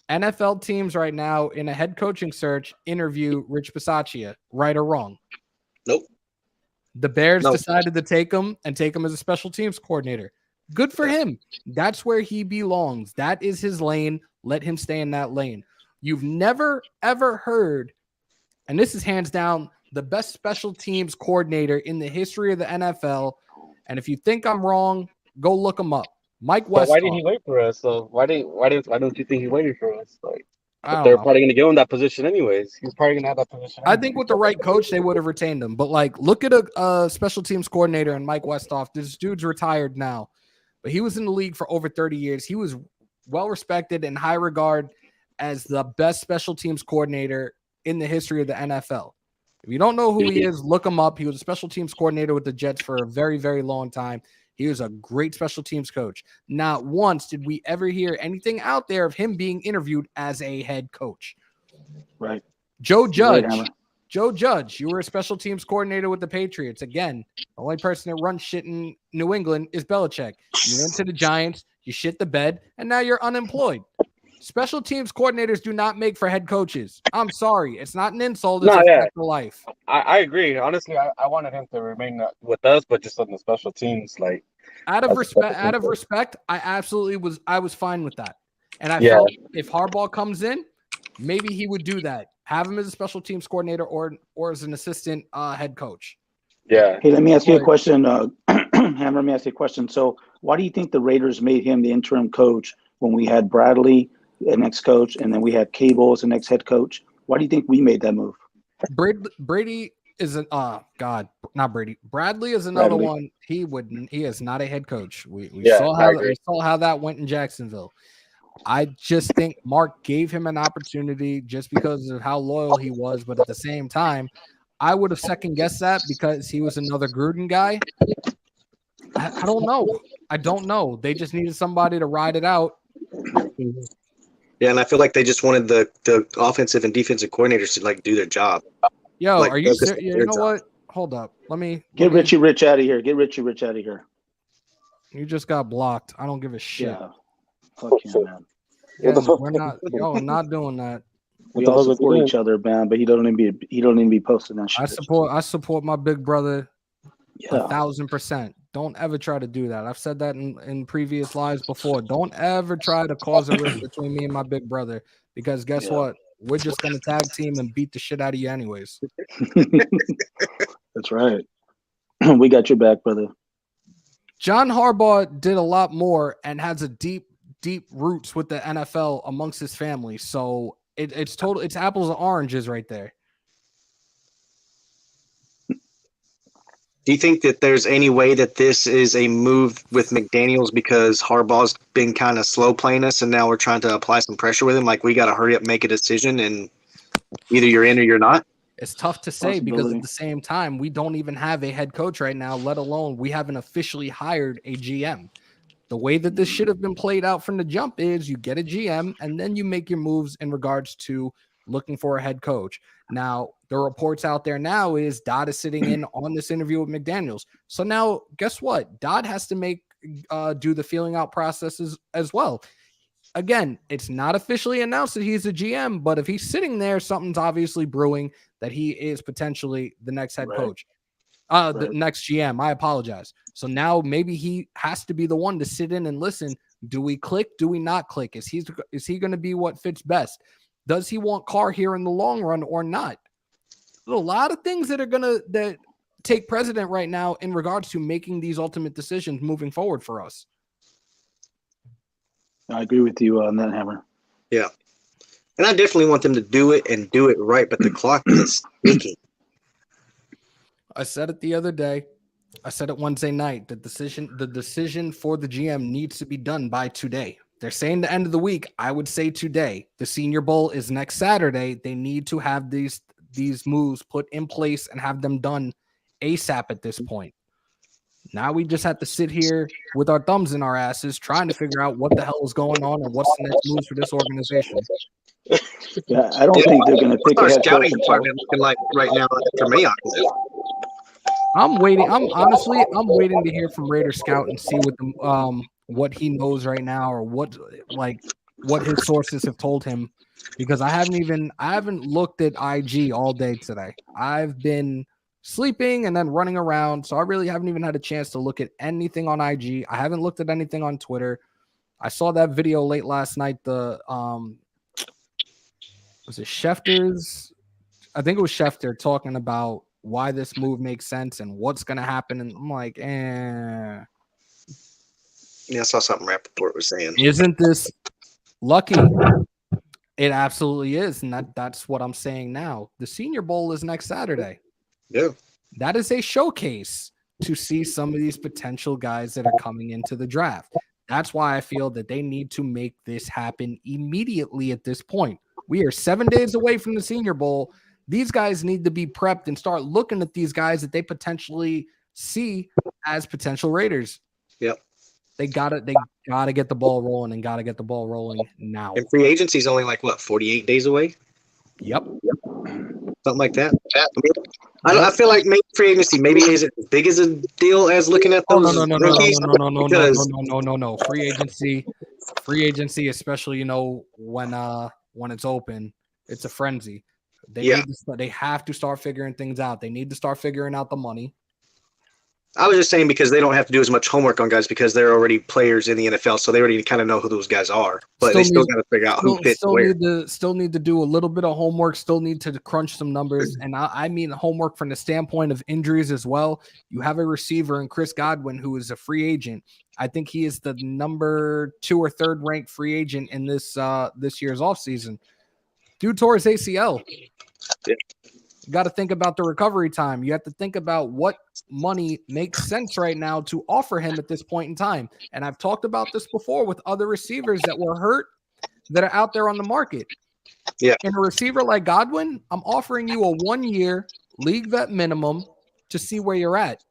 NFL teams right now in a head coaching search interview Rich Bisaccia, right or wrong. Nope. The Bears Nope. decided to take him as a special teams coordinator. Good for him. That's where he belongs. That is his lane. Let him stay in that lane. You've never, ever heard, and this is hands down the best special teams coordinator in the history of the NFL. And if you think I'm wrong, go look him up. Mike Westhoff. But why did he wait for us? So why don't you think he waited for us? Like, I they're don't know. probably going to give him that position anyways. He's probably going to have that position. I think with the right coach, they would have retained him. But like, look at a special teams coordinator and Mike Westhoff. This dude's retired now, but he was in the league for over 30 years. He was well respected and high regard as the best special teams coordinator in the history of the NFL. If you don't know who he is, look him up. He was a special teams coordinator with the Jets for a very, very long time. He was a great special teams coach. Not once did we ever hear anything out there of him being interviewed as a head coach. Right. Joe Judge. Hammer. Joe Judge, you were a special teams coordinator with the Patriots. Again, the only person that runs shit in New England is Belichick. You went to the Giants, you shit the bed, and now you're unemployed. Special teams coordinators do not make for head coaches. I'm sorry. It's not an insult. It's a fact of life. I agree. Honestly, I wanted him to remain with us, but just on the special teams, like out of respect, I was fine with that. And I felt if Harbaugh comes in, maybe he would do that. Have him as a special teams coordinator or as an assistant head coach. Yeah. Hey, let me ask you a question. Hammer, let me ask you a question. So why do you think the Raiders made him the interim coach when we had Bradley, an ex-coach, and then we had Cable as an ex-head coach? Why do you think we made that move? Brady is not Brady. Bradley is another one. He is not a head coach. We saw how that went in Jacksonville. I just think Mark gave him an opportunity just because of how loyal he was, but at the same time, I would have second guessed that because he was another Gruden guy. I don't know. I don't know. They just needed somebody to ride it out. Yeah, and I feel like they just wanted the offensive and defensive coordinators to like do their job. Yo, like, are you serious? You know what? Hold up. Get Richie Rich out of here. Get Richie Rich out of here. You just got blocked. I don't give a shit. Yeah. Fuck him, man. Yeah, we're not. Yo, I'm not doing that. We all support each other, man. But he don't even be posting that shit. I support my big brother 1,000%. Don't ever try to do that. I've said that in previous lives before. Don't ever try to cause a rift between me and my big brother because guess what? We're just gonna tag team and beat the shit out of you anyways. That's right. We got your back, brother. John Harbaugh did a lot more and has a deep roots with the NFL amongst his family. So it's apples and oranges right there. Do you think that there's any way that this is a move with McDaniels because Harbaugh's been kind of slow playing us and now we're trying to apply some pressure with him? Like we got to hurry up, make a decision, and either you're in or you're not? It's tough to say because at the same time, we don't even have a head coach right now, let alone we haven't officially hired a GM. The way that this should have been played out from the jump is you get a GM and then you make your moves in regards to looking for a head coach. Now, the reports out there now is Dodd is sitting in on this interview with McDaniels. So now, guess what? Dodd has to do the feeling out processes as well. Again, it's not officially announced that he's a GM, but if he's sitting there, something's obviously brewing that he is potentially the next head coach. The next GM. I apologize. So now maybe he has to be the one to sit in and listen. Do we click? Do we not click? Is he going to be what fits best? Does he want Carr here in the long run or not? There's a lot of things that take precedent right now in regards to making these ultimate decisions moving forward for us. I agree with you on that, Hammer. Yeah. And I definitely want them to do it and do it right, but the clock is ticking. I said it the other day. I said it Wednesday night. The decision for the GM needs to be done by today. They're saying the end of the week. I would say today. The Senior Bowl is next Saturday. They need to have these moves put in place and have them done ASAP at this point. Now we just have to sit here with our thumbs in our asses trying to figure out what the hell is going on and what's the next moves for this organization. Yeah, I don't think they're going to pick a Our head coach scouting until department looking like right now after Mayock left. I'm waiting. I'm waiting to hear from Raider Scout and see what he knows right now, or what his sources have told him, because I haven't looked at IG all day today. I've been sleeping and then running around, so I really haven't even had a chance to look at anything on IG. I haven't looked at anything on Twitter. I saw that video late last night. The was it Schefter's? I think it was Schefter talking about why this move makes sense and what's going to happen. And I'm like, Yeah, I saw something Rappaport was saying. Isn't this lucky? It absolutely is. And that's what I'm saying now. The Senior Bowl is next Saturday. Yeah. That is a showcase to see some of these potential guys that are coming into the draft. That's why I feel that they need to make this happen immediately at this point. We are 7 days away from the Senior Bowl. These guys need to be prepped and start looking at these guys that they potentially see as potential Raiders. Yep. They gotta get the ball rolling and gotta get the ball rolling now. And free agency is only like 48 days away. Yep. Something like that. I feel like maybe free agency maybe isn't as big as a deal as looking at those rookies. No. Free agency, especially when it's open, it's a frenzy. They have to start figuring things out. They need to start figuring out the money. I was just saying because they don't have to do as much homework on guys because they're already players in the NFL, so they already kind of know who those guys are. But they still got to figure out who fits where. Still need to do a little bit of homework. Still need to crunch some numbers, and I mean homework from the standpoint of injuries as well. You have a receiver in Chris Godwin who is a free agent. I think he is the number 2 or 3rd ranked free agent in this year's offseason. Dude tore his ACL. Yeah. You got to think about the recovery time. You have to think about what money makes sense right now to offer him at this point in time. And I've talked about this before with other receivers that were hurt that are out there on the market. Yeah. And a receiver like Godwin, I'm offering you a 1-year league vet minimum to see where you're at.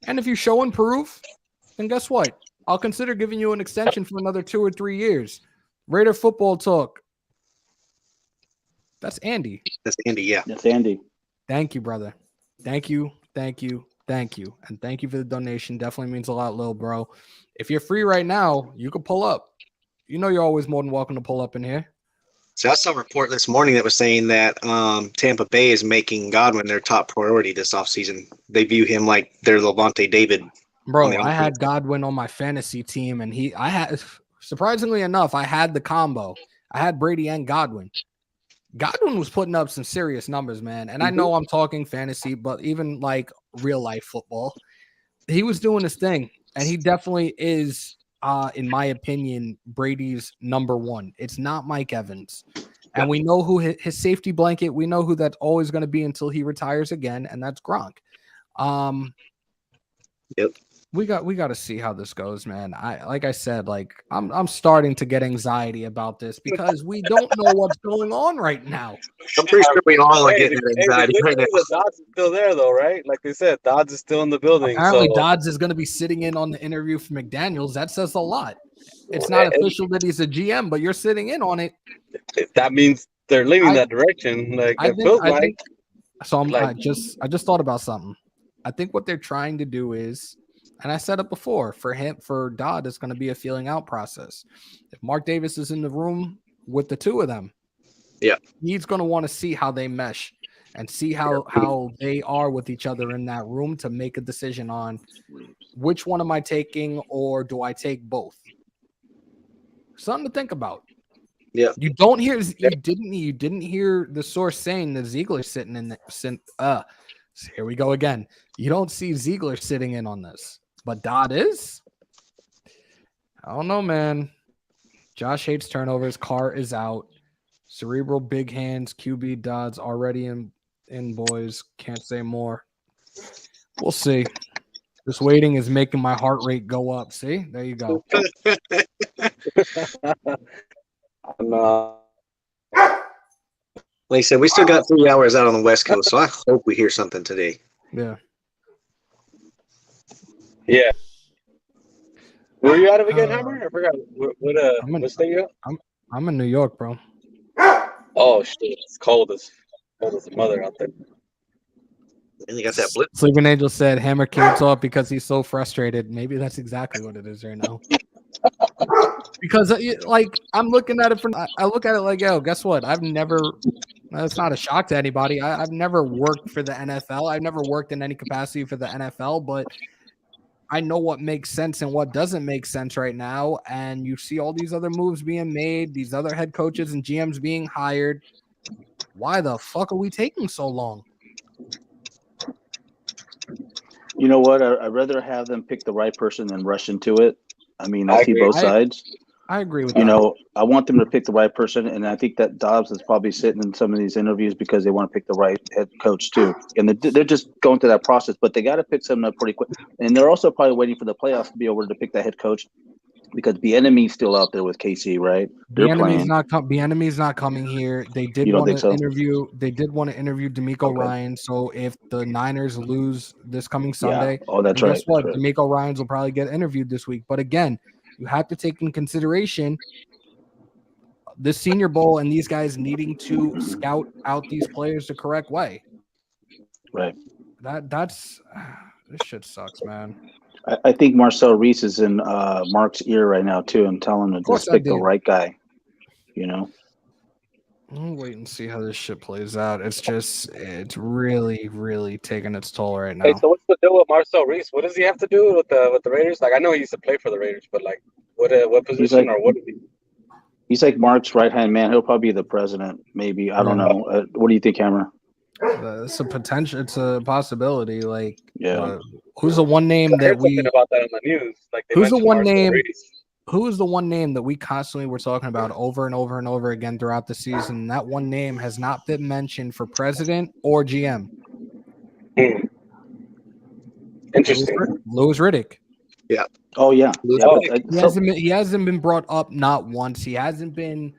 And if you show and prove, then guess what? I'll consider giving you an extension for another 2 or 3 years. Raider Football Talk. That's Andy. That's Andy, yeah. That's Andy. Thank you, brother. Thank you. And thank you for the donation. Definitely means a lot, little bro. If you're free right now, you can pull up. You're always more than welcome to pull up in here. So I saw a report this morning that was saying that Tampa Bay is making Godwin their top priority this offseason. They view him like their Levante David. Bro, I had Godwin on my fantasy team, and surprisingly enough, I had the combo. I had Brady and Godwin. Godwin was putting up some serious numbers, man. And I know I'm talking fantasy, but even like real life football, he was doing his thing. And he definitely is, in my opinion, Brady's number 1. It's not Mike Evans. And we know who his safety blanket, we know who that's always going to be until he retires again. And that's Gronk. Yep. We got to see how this goes, man. I'm starting to get anxiety about this because we don't know what's going on right now. I'm pretty sure we all are getting anxiety right now. Dodds is still there, though, right? Like they said, Dodds is still in the building. Apparently, Dodds is going to be sitting in on the interview for McDaniels. That says a lot. It's not official that he's a GM, but you're sitting in on it. That means they're leaning that direction. I just thought about something. I think what they're trying to do is, and I said it before, for Dodd, it's going to be a feeling out process. If Mark Davis is in the room with the two of them, he's going to want to see how they mesh and see how they are with each other in that room to make a decision on which one am I taking, or do I take both? Something to think about. Yeah. You didn't hear the source saying that Ziegler's sitting in the here we go again. You don't see Ziegler sitting in on this. But Dodd is? I don't know, man. Josh hates turnovers. Carr is out. Cerebral big hands. QB Dodd's already in boys. Can't say more. We'll see. This waiting is making my heart rate go up. See? There you go. Like I said, we still got 3 hours out on the West Coast, so I hope we hear something today. Yeah. Yeah. Where you out of again, Hammer? I forgot. What state you at? I'm in New York, bro. Oh shit! It's cold as a mother out there. And you got that blitz. Sleeping Angel said Hammer can't talk because he's so frustrated. Maybe that's exactly what it is right now. Because like I'm looking at it from, I look at it like, yo, guess what? That's not a shock to anybody. I've never worked for the NFL. I've never worked in any capacity for the NFL, but I know what makes sense and what doesn't make sense right now. And you see all these other moves being made, these other head coaches and GMs being hired. Why the fuck are we taking so long? You know what? I'd rather have them pick the right person than rush into it. I mean, I see both sides. I agree with You that. know, I want them to pick the right person, and I think that Dobbs is probably sitting in some of these interviews because they want to pick the right head coach too, and they're just going through that process. But they got to pick someone up pretty quick, and they're also probably waiting for the playoffs to be over to pick that head coach because Bieniemy's still out there with KC, right? They're playing. Bieniemy's not coming here. They did You don't want think to so? interview. They did want to interview D'Amico Ryan. So if the Niners lose this coming Sunday, Oh, that's then right. guess what? That's right. D'Amico Ryans will probably get interviewed this week. But again, you have to take in consideration the Senior Bowl and these guys needing to scout out these players the correct way. Right. That's this shit sucks, man. I think Marcel Reese is in Mark's ear right now too, and telling him to just pick the right guy. You know. We'll wait and see how this shit plays out. It's really, really taking its toll right now. Hey, so what's the deal with Marcel Reese? What does he have to do with the Raiders? Like, I know he used to play for the Raiders, but like, what position or what? He's like Mark's right hand man. He'll probably be the president, maybe. I don't know. What do you think, Hammer? It's a potential. It's a possibility. Like, yeah. Who's the one name that we? Something about that on the news. Like, who's the one name? Who is the one name that we constantly were talking about over and over and over again throughout the season? That one name has not been mentioned for president or GM. Interesting. Louis Riddick. Yeah. Oh yeah. He hasn't been brought up not once. He hasn't been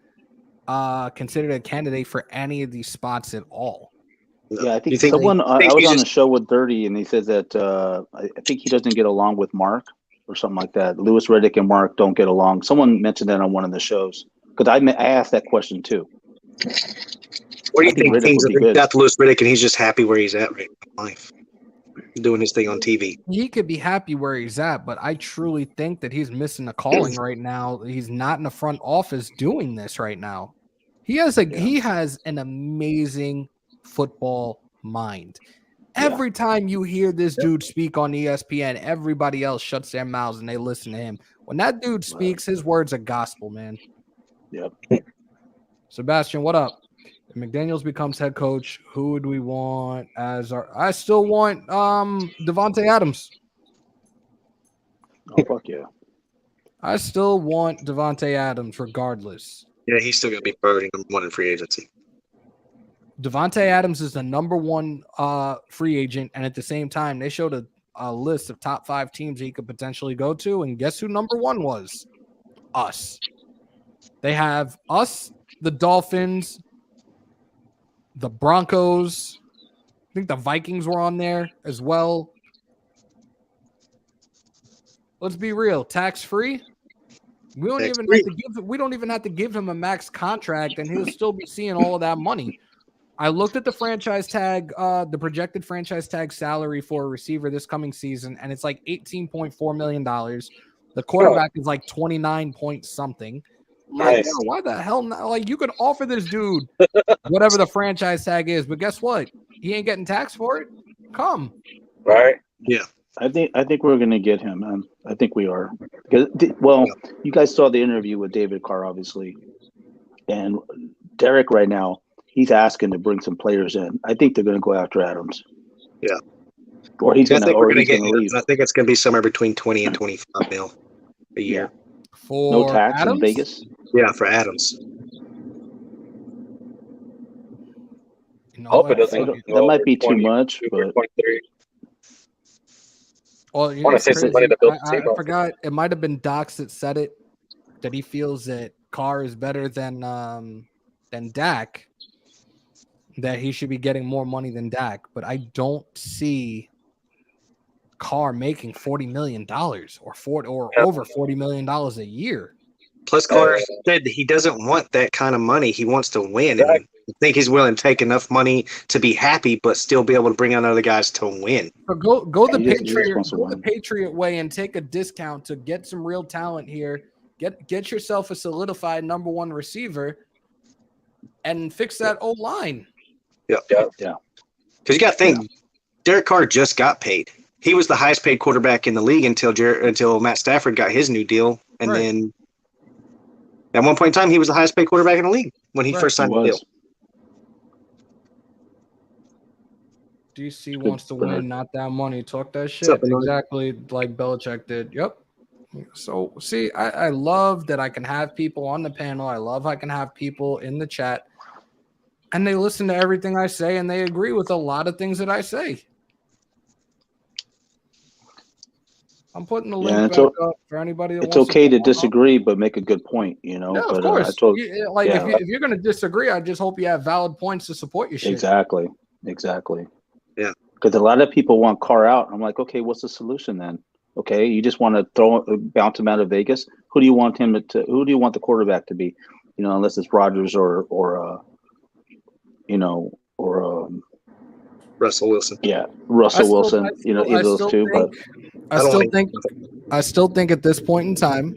considered a candidate for any of these spots at all. Yeah, I think someone. I was on a show with Dirty, and he says that I think he doesn't get along with Mark or something like that. Louis Riddick and Mark don't get along. Someone mentioned that on one of the shows because I asked that question too. What do you think? Things got Louis Riddick, and he's just happy where he's at right now in life, doing his thing on TV. He could be happy where he's at, but I truly think that he's missing a calling right now. He's not in the front office doing this right now. He has an amazing football mind. Every time you hear this dude speak on ESPN, everybody else shuts their mouths and they listen to him. When that dude speaks, his words are gospel, man. Yep. Sebastian, what up? If McDaniels becomes head coach, who would we want as our? I still want Davante Adams. Oh fuck yeah! I still want Davante Adams, regardless. Yeah, he's still gonna be priority number one in free agency. Davante Adams is the number one free agent, and at the same time, they showed a list of top 5 teams he could potentially go to, and guess who number 1 was? Us. They have us, the Dolphins, the Broncos. I think the Vikings were on there as well. Let's be real, tax-free. We don't even have to give him a max contract, and he'll still be seeing all of that money. I looked at the franchise tag, the projected franchise tag salary for a receiver this coming season, and it's like $18.4 million. The quarterback is like 29 point something. Like, why the hell not? Like, you could offer this dude whatever the franchise tag is, but guess what? He ain't getting taxed for it. Come. Right. Yeah. I think we're gonna get him, man. I think we are. Well, you guys saw the interview with David Carr, obviously, and Derek right now. He's asking to bring some players in. I think they're going to go after Adams. Yeah. Or he's going to leave. I think it's going to be somewhere between 20 and 25 mil a year. For no tax Adams? in Vegas? Yeah, for Adams. Hope it doesn't. That might be too much, but. Well, I want to save some money to build the team. I forgot. It might have been Docs that said it, that he feels that Carr is better than Dak. That he should be getting more money than Dak, but I don't see Carr making $40 million or over $40 million a year. Plus, Carter said that he doesn't want that kind of money. He wants to win, and I think he's willing to take enough money to be happy, but still be able to bring on other guys to win. So go the He just Patriot, wants to go the win. Patriot way and take a discount to get some real talent here. Get yourself a solidified number one receiver, and fix that O line. Yeah. Because you got to think, Derek Carr just got paid. He was the highest paid quarterback in the league until Matt Stafford got his new deal, and then at one point in time, he was the highest paid quarterback in the league when he first signed the deal. DC wants to win, not that money. Talk that shit. Exactly like Belichick did. Yep. So, see, I love that I can have people on the panel. I love I can have people in the chat, and they listen to everything I say, and they agree with a lot of things that I say. I'm putting the link back up for anybody that it's wants okay to to disagree, but make a good point, you know. Yeah, but, of course. If you're going to disagree, I just hope you have valid points to support your shit. Exactly. Yeah. Because a lot of people want Carr out. I'm like, okay, what's the solution then? Okay, you just want to bounce him out of Vegas. Who do you want Who do you want the quarterback to be? You know, unless it's Rodgers or Russell Wilson. Yeah, Russell Wilson. Either those two. But I still think at this point in time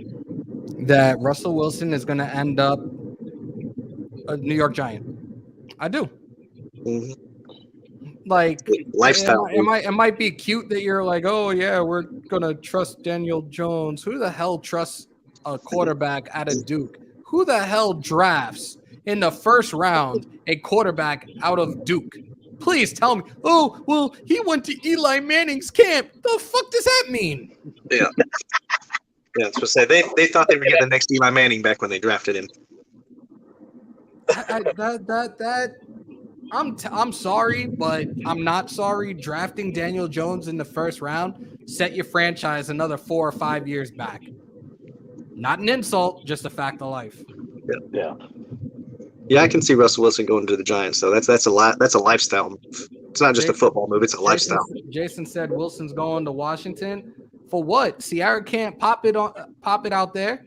that Russell Wilson is going to end up a New York Giant. I do. Mm-hmm. Like lifestyle. It might be cute that you're like, oh yeah, we're gonna trust Daniel Jones. Who the hell trusts a quarterback out of Duke? Who the hell drafts in the first round a quarterback out of Duke? Please tell me. Oh, well, he went to Eli Manning's camp. The fuck does that mean? Yeah. Yeah, I was to say they thought they were getting the next Eli Manning back when they drafted him. I'm sorry, but I'm not sorry. Drafting Daniel Jones in the first round set your franchise another 4 or 5 years back. Not an insult, just a fact of life. Yeah, I can see Russell Wilson going to the Giants. So that's a lifestyle move. It's not just a football move; it's a lifestyle. Jason said Wilson's going to Washington for what? Sierra can't pop it out there.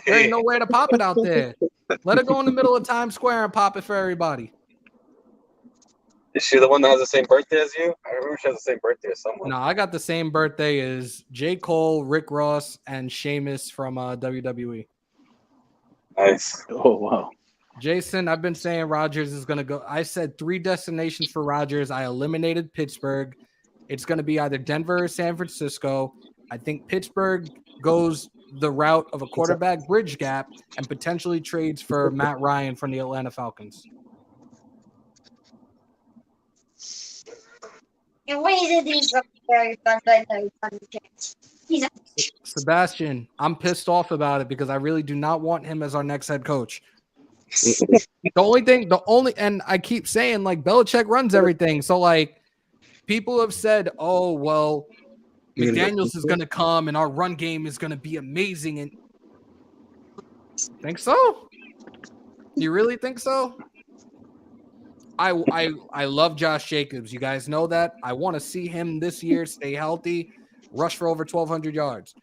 There ain't nowhere to pop it out there. Let her go in the middle of Times Square and pop it for everybody. Is she the one that has the same birthday as you? I remember she has the same birthday as someone. No, I got the same birthday as J. Cole, Rick Ross, and Sheamus from WWE. Nice. Oh, wow. Jason, I've been saying Rodgers is going to go. I said 3 destinations for Rodgers. I eliminated Pittsburgh. It's going to be either Denver or San Francisco. I think Pittsburgh goes the route of a quarterback bridge gap and potentially trades for Matt Ryan from the Atlanta Falcons. Sebastian, I'm pissed off about it because I really do not want him as our next head coach. And I keep saying, like, Belichick runs everything. So, like, people have said, oh, well, McDaniels is going to come and our run game is going to be amazing. And think so? You really think so? I love Josh Jacobs. You guys know that. I want to see him this year stay healthy, rush for over 1,200 yards.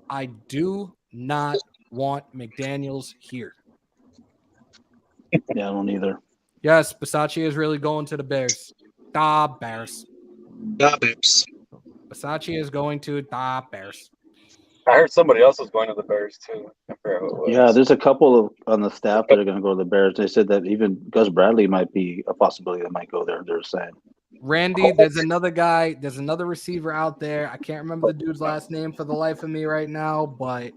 I do not want McDaniels here. Yeah, I don't either. Yes, Bisaccia is really going to the Bears. Da Bears. Bisaccia is going to the Bears. I heard somebody else was going to the Bears too. I forgot who it was. Yeah, there's a couple on the staff that are going to go to the Bears. They said that even Gus Bradley might be a possibility that might go there. They're saying. Randy, there's another guy. There's another receiver out there. I can't remember the dude's last name for the life of me right now, but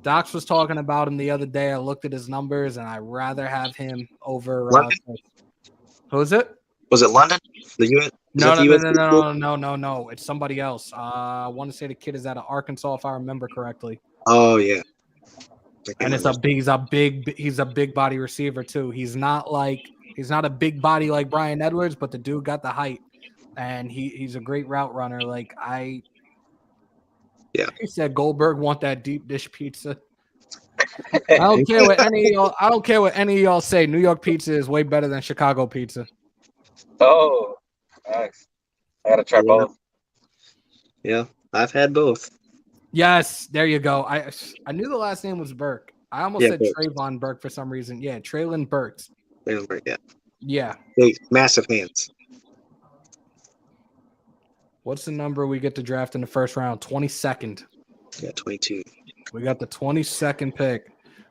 Docs was talking about him the other day. I looked at his numbers, and I'd rather have him over. Who is it? Was it London? The U.S. No. It's somebody else. I want to say the kid is out of Arkansas, if I remember correctly. Oh yeah. And he's a big body receiver too. He's not a big body like Brian Edwards, but the dude got the height, and he's a great route runner. He said Goldberg want that deep dish pizza. I don't care what any of y'all say. New York pizza is way better than Chicago pizza. Oh, nice. I gotta try both. Yeah, I've had both. Yes, there you go. I knew the last name was Burke. I almost said Burks. Trayvon Burke for some reason. Yeah, Traylon Burks. Yeah. Yeah. Big, massive hands. What's the number we get to draft in the first round? 22nd. Yeah, 22. We got the 22nd pick.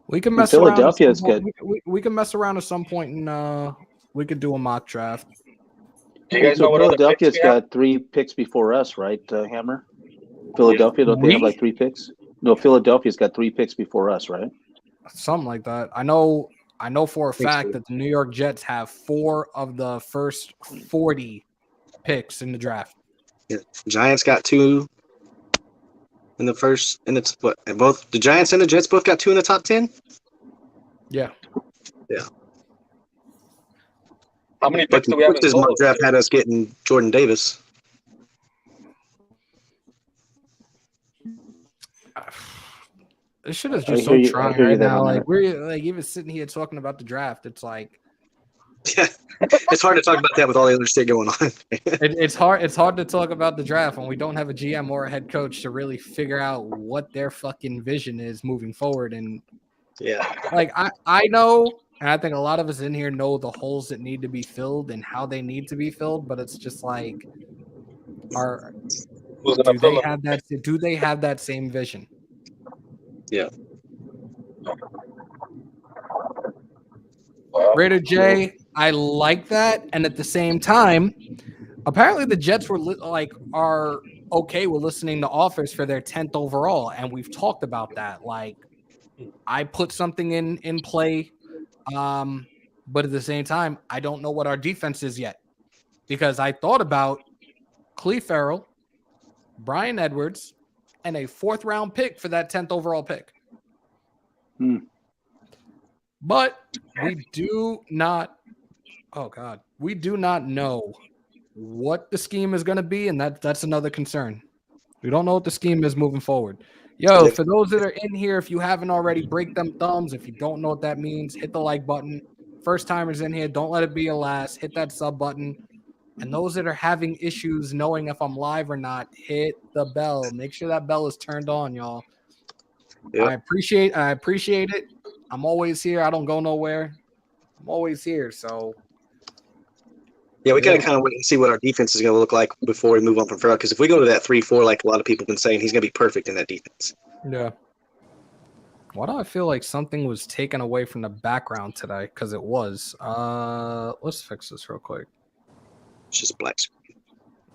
We can And mess around. Philadelphia's good. We can mess around at some point and we could do a mock draft. Do you guys know So what other picks Philadelphia's we have? got 3 picks before us, right, Hammer? Philadelphia, don't they have We? like 3 picks? No, Philadelphia's got 3 picks before us, right? Something like that. I know for a Think fact so. that the New York Jets have 4 of the first 40 picks in the draft. Yeah. Giants got 2 in the first, and it's what? And both the Giants and the Jets both got 2 in the top 10. Yeah. How many But picks do we have in this mock total? draft had us getting Jordan Davis. This shit is I just hear so you- I trying hear you right there now. on Like that. we're like even sitting here talking about the draft. It's like Yeah, it's hard to talk about that with all the other shit going on. it's hard. It's hard to talk about the draft when we don't have a GM or a head coach to really figure out what their fucking vision is moving forward. And Yeah, like I know, and I think a lot of us in here know the holes that need to be filled and how they need to be filled. But it's just like, Who's gonna do fill they them? have that? Do they have that same vision? Well, Raider J, I like that, and at the same time, apparently the Jets were are okay with listening to offers for their 10th overall, and we've talked about that. Like, I put something in play, but at the same time, I don't know what our defense is yet because I thought about Cleve Farrell, Brian Edwards, and a 4th round pick for that 10th overall pick. But we do not know what the scheme is going to be, and that's another concern. We don't know what the scheme is moving forward. Yo, for those that are in here, if you haven't already, break them thumbs. If you don't know what that means, hit the like button. First timers in here, don't let it be a last. Hit that sub button. And those that are having issues knowing if I'm live or not, hit the bell. Make sure that bell is turned on, y'all. Yep. I appreciate it. I'm always here. I don't go nowhere. I'm always here. So yeah, we gotta kind of wait and see what our defense is gonna look like before we move on from Farrell. Because if we go to that 3-4, like a lot of people have been saying, he's gonna be perfect in that defense. yeah. Why do I feel like something was taken away from the background today? Because it was. Let's fix this real quick. It's just black screen.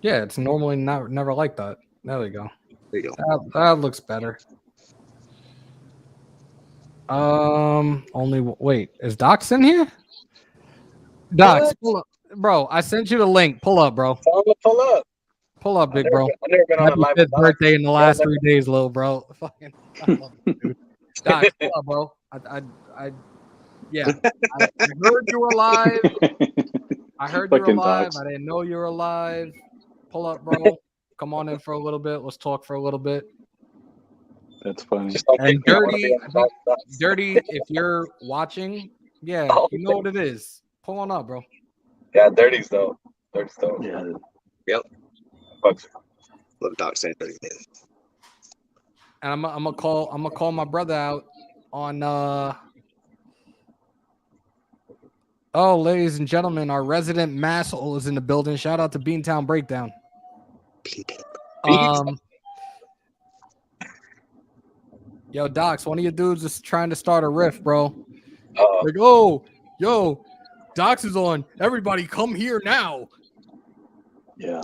Yeah, it's normally never like that. There we go. There you go. That looks better. Wait, is Docs in here? Docs, What? pull up. Bro, I sent you the link. Pull up, bro. Pull up. Pull up, big bro. I've never been on a Happy live 5th with birthday in the last Yeah, 3 days, little bro. Fucking I love it, dude. Docs, pull up, bro. I heard you were alive. I heard you were Fucking alive. Docs. I didn't know you were alive. Pull up, bro. Come on in for a little bit. Let's talk for a little bit. That's funny. Just don't And pick me. I wanna be Dirty, on the top. Dirty, if you're watching, yeah, Oh, you know what it is. Pull on up, bro. Yeah, Dirty's though. Dirty's though. Yeah. Yep. Fuck. Love Doc saying 30 minutes. And I'm gonna call my brother out on Oh, ladies and gentlemen, our resident masshole is in the building. Shout out to Beantown Breakdown. Yo, Docs, one of your dudes is trying to start a riff, bro. Like, oh, yo, Docs is on. Everybody come here now. Yeah.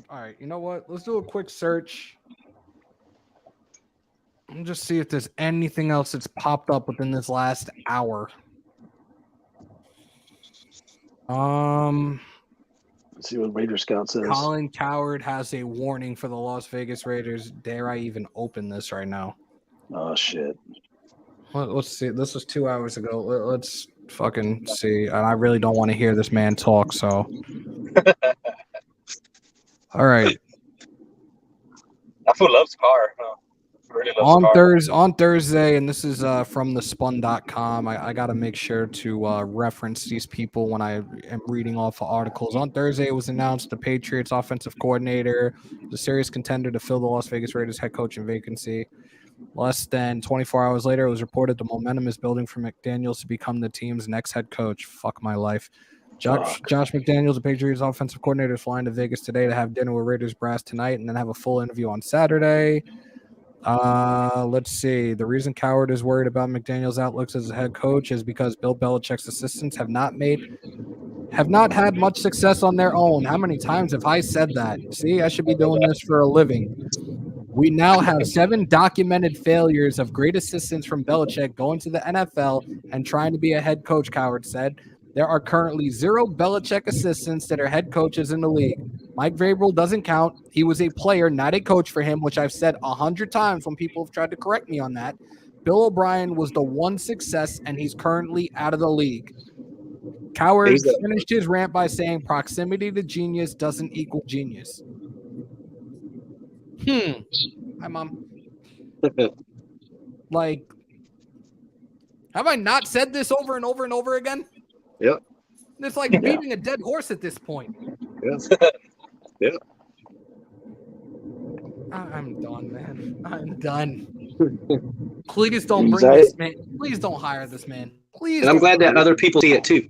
All right, you know what? Let's do a quick search. And just see if there's anything else that's popped up within this last hour. Let's see what Raider Scout says. Colin Coward has a warning for the Las Vegas Raiders. Dare I even open this right now? Oh shit. Let's see. This was 2 hours ago. Let's fucking see. And I really don't want to hear this man talk. So, all right. That fool loves car. Huh? really love cigars. On Thursday, and this is from thespun.com. I got to make sure to reference these people when I am reading off of articles. On Thursday, it was announced the Patriots offensive coordinator, the serious contender to fill the Las Vegas Raiders head coaching vacancy. Less than 24 hours later, it was reported the momentum is building for McDaniels to become the team's next head coach. Fuck my life. Josh McDaniels, the Patriots offensive coordinator, is flying to Vegas today to have dinner with Raiders brass tonight and then have a full interview on Saturday. Let's see. The reason Coward is worried about McDaniels' outlooks as a head coach is because Bill Belichick's assistants have not had much success on their own. How many times have I said that? See, I should be doing this for a living. We now have 7 documented failures of great assistants from Belichick going to the NFL and trying to be a head coach, Coward said. There are currently 0 Belichick assistants that are head coaches in the league. Mike Vrabel doesn't count. He was a player, not a coach for him, which I've said 100 times when people have tried to correct me on that. Bill O'Brien was the one success, and he's currently out of the league. Coward finished his rant by saying proximity to genius doesn't equal genius. Hi, Mom. Like, have I not said this over and over and over again? Yep. It's like beating a dead horse at this point. Yes. Yeah. I'm done, man. I'm done. Please don't bring this man. Please don't hire this man. Please. And I'm glad that other people see it too.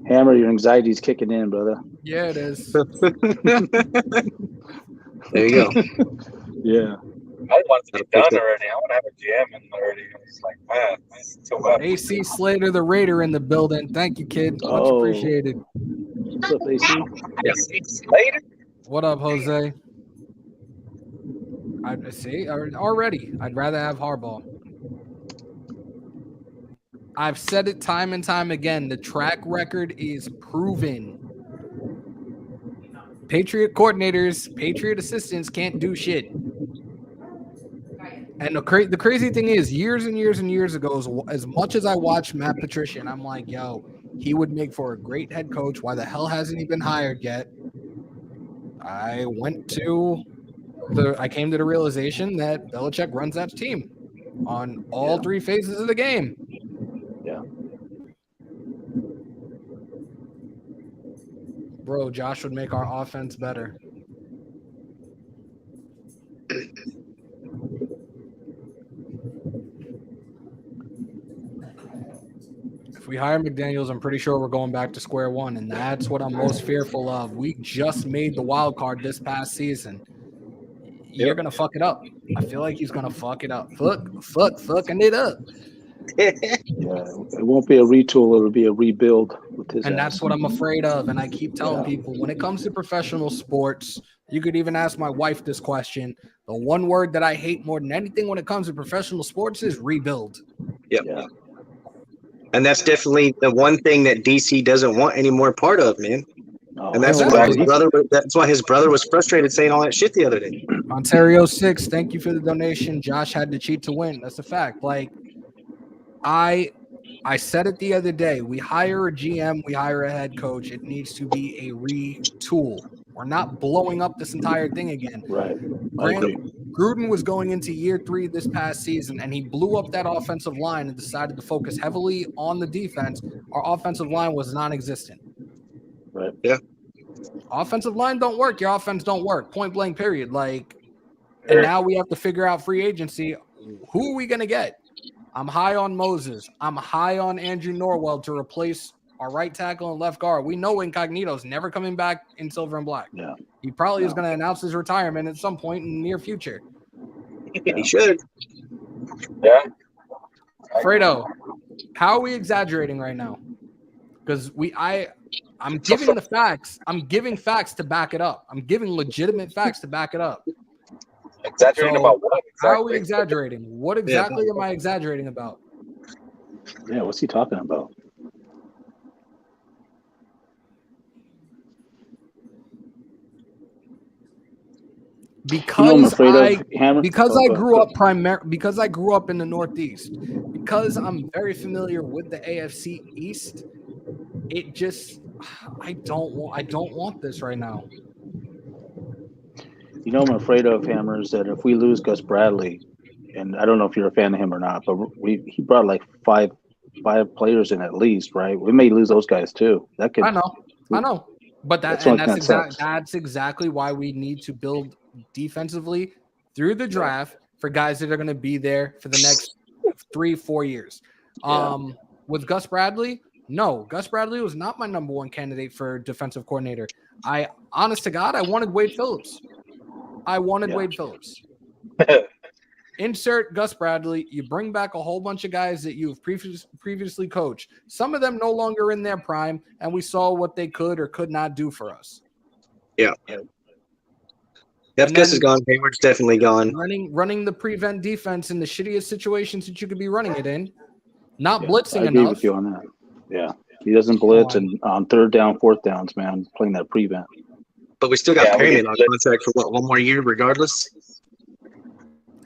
Hammer, your anxiety's kicking in, brother. Yeah, it is. There you go. Yeah. I want it to be done already. I want to have a GM in already. It's like, man, it's too bad. AC Slater, the Raider, in the building. Thank you, kid. Much appreciated. What's up, AC? AC Slater? What up, Jose? I see already. I'd rather have Harbaugh. I've said it time and time again. The track record is proven. Patriot coordinators, Patriot assistants can't do shit. And the crazy thing is, years and years and years ago, as much as I watched Matt Patricia, and I'm like, yo, he would make for a great head coach. Why the hell hasn't he been hired yet? I came to the realization that Belichick runs that team on all 3 phases of the game. Yeah. Bro, Josh would make our offense better. If we hire McDaniels, I'm pretty sure we're going back to square one, and that's what I'm most fearful of. We just made the wild card this past season. You're going to fuck it up. I feel like he's going to fuck it up. Fucking it up. Yeah, it won't be a retool. It'll be a rebuild with his. And that's what I'm afraid of. And I keep telling people, when it comes to professional sports, you could even ask my wife this question. The one word that I hate more than anything when it comes to professional sports is rebuild. Yep. Yeah. And that's definitely the one thing that DC doesn't want any more part of, man. And that's why his brother was frustrated saying all that shit the other day. Ontario 6, thank you for the donation. Josh had to cheat to win. That's a fact. Like, I said it the other day. We hire a GM, we hire a head coach. It needs to be a retool. We're not blowing up this entire thing again. Right. Gruden was going into year 3 this past season, and he blew up that offensive line and decided to focus heavily on the defense. Our offensive line was non-existent. Right. Yeah. Offensive line don't work. Your offense don't work. Point blank, period. Like, and now we have to figure out free agency. Who are we going to get? I'm high on Moses. I'm high on Andrew Norwell to replace our right tackle and left guard. We know Incognito's never coming back in silver and black. Yeah. He probably is going to announce his retirement at some point in the near future. He should. Yeah. Fredo, how are we exaggerating right now? Because I'm giving the facts. I'm giving facts to back it up. I'm giving legitimate facts to back it up. Exaggerating about what? Exactly? How are we exaggerating? What exactly am I exaggerating about? Yeah, what's he talking about? Because I grew up in the Northeast, because I'm very familiar with the AFC East, it just I don't want this right now. You know, I'm afraid of Hammers that if we lose Gus Bradley, and I don't know if you're a fan of him or not, but he brought like five players in at least, right? We may lose those guys too. That could. I know, but that's exactly why we need to build defensively through the draft for guys that are going to be there for the next 3-4 years. With Gus Bradley, no, Gus Bradley was not my number one candidate for defensive coordinator. Honest to God, I wanted Wade Phillips. Wade Phillips. Insert Gus Bradley. You bring back a whole bunch of guys that you've previously coached. Some of them no longer in their prime, and we saw what they could or could not do for us. Yeah. If Gus is gone, Hayward's definitely gone. Running the prevent defense in the shittiest situations that you could be running it in. Not blitzing enough. I agree with you on that. Yeah. He doesn't blitz, and on 3rd down, 4th downs, man, playing that prevent. But we still got Perryman on contract for what, 1 more year regardless?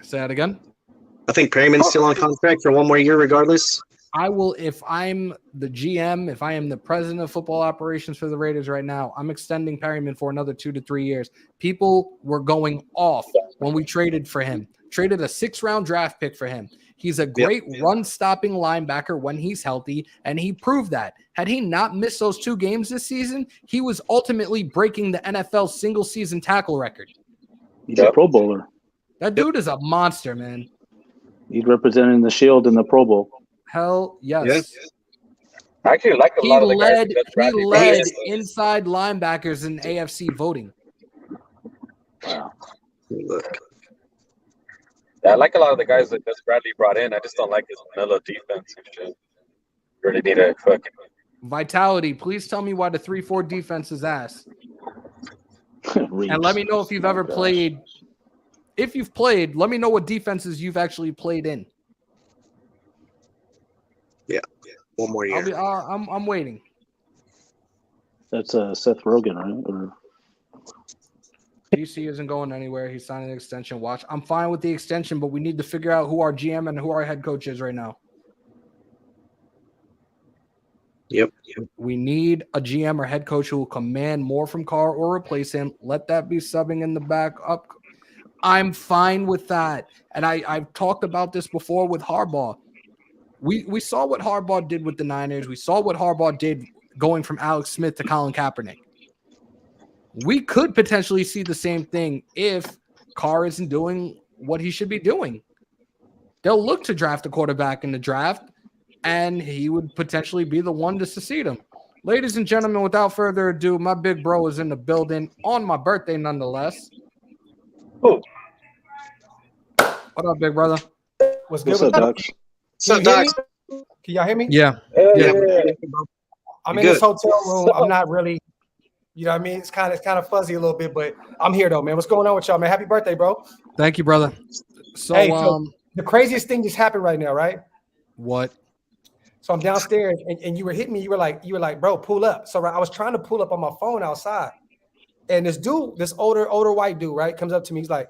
Say that again? I think Perryman's still on contract for 1 more year regardless. I will, if I'm the GM, if I am the president of football operations for the Raiders right now, I'm extending Perryman for another 2 to 3 years. People were going off when we traded for him. Traded a 6th-round draft pick for him. He's a great run-stopping linebacker when he's healthy, and he proved that. Had he not missed those 2 games this season, he was ultimately breaking the NFL single-season tackle record. He's a Pro Bowler. That dude is a monster, man. He's representing the Shield in the Pro Bowl. Hell yes. I actually like a lot of the guys. He led inside linebackers in AFC voting. Wow. Yeah, I like a lot of the guys that Gus Bradley brought in. I just don't like his vanilla defense and shit. Really need a fucking Vitality. Please tell me why the 3-4 defense is ass. And let me know if you've ever played. If you've played, let me know what defenses you've actually played in. Yeah. 1 more year. I'm waiting. That's Seth Rogen, right? Or... DC isn't going anywhere. He's signing an extension. Watch. I'm fine with the extension, but we need to figure out who our GM and who our head coach is right now. Yep. We need a GM or head coach who will command more from Carr or replace him. Let that be subbing in the back up. I'm fine with that. And I've talked about this before with Harbaugh. We saw what Harbaugh did with the Niners. We saw what Harbaugh did going from Alex Smith to Colin Kaepernick. We could potentially see the same thing if Carr isn't doing what he should be doing. They'll look to draft a quarterback in the draft, and he would potentially be the one to succeed him. Ladies and gentlemen, without further ado, my big bro is in the building on my birthday nonetheless. Oh. What up, big brother? What's good? What's up, Doc? What's up, Doc? Can y'all hear me? Yeah. I'm in this hotel room. I'm not really, you know what I mean? It's kind of fuzzy a little bit, but I'm here though, man. What's going on with y'all, man? Happy birthday, bro. Thank you, brother. So, so the craziest thing just happened right now, right? What? So I'm downstairs and you were hitting me. You were like, bro, pull up. So I was trying to pull up on my phone outside. And this dude, this older white dude, right, comes up to me. He's like,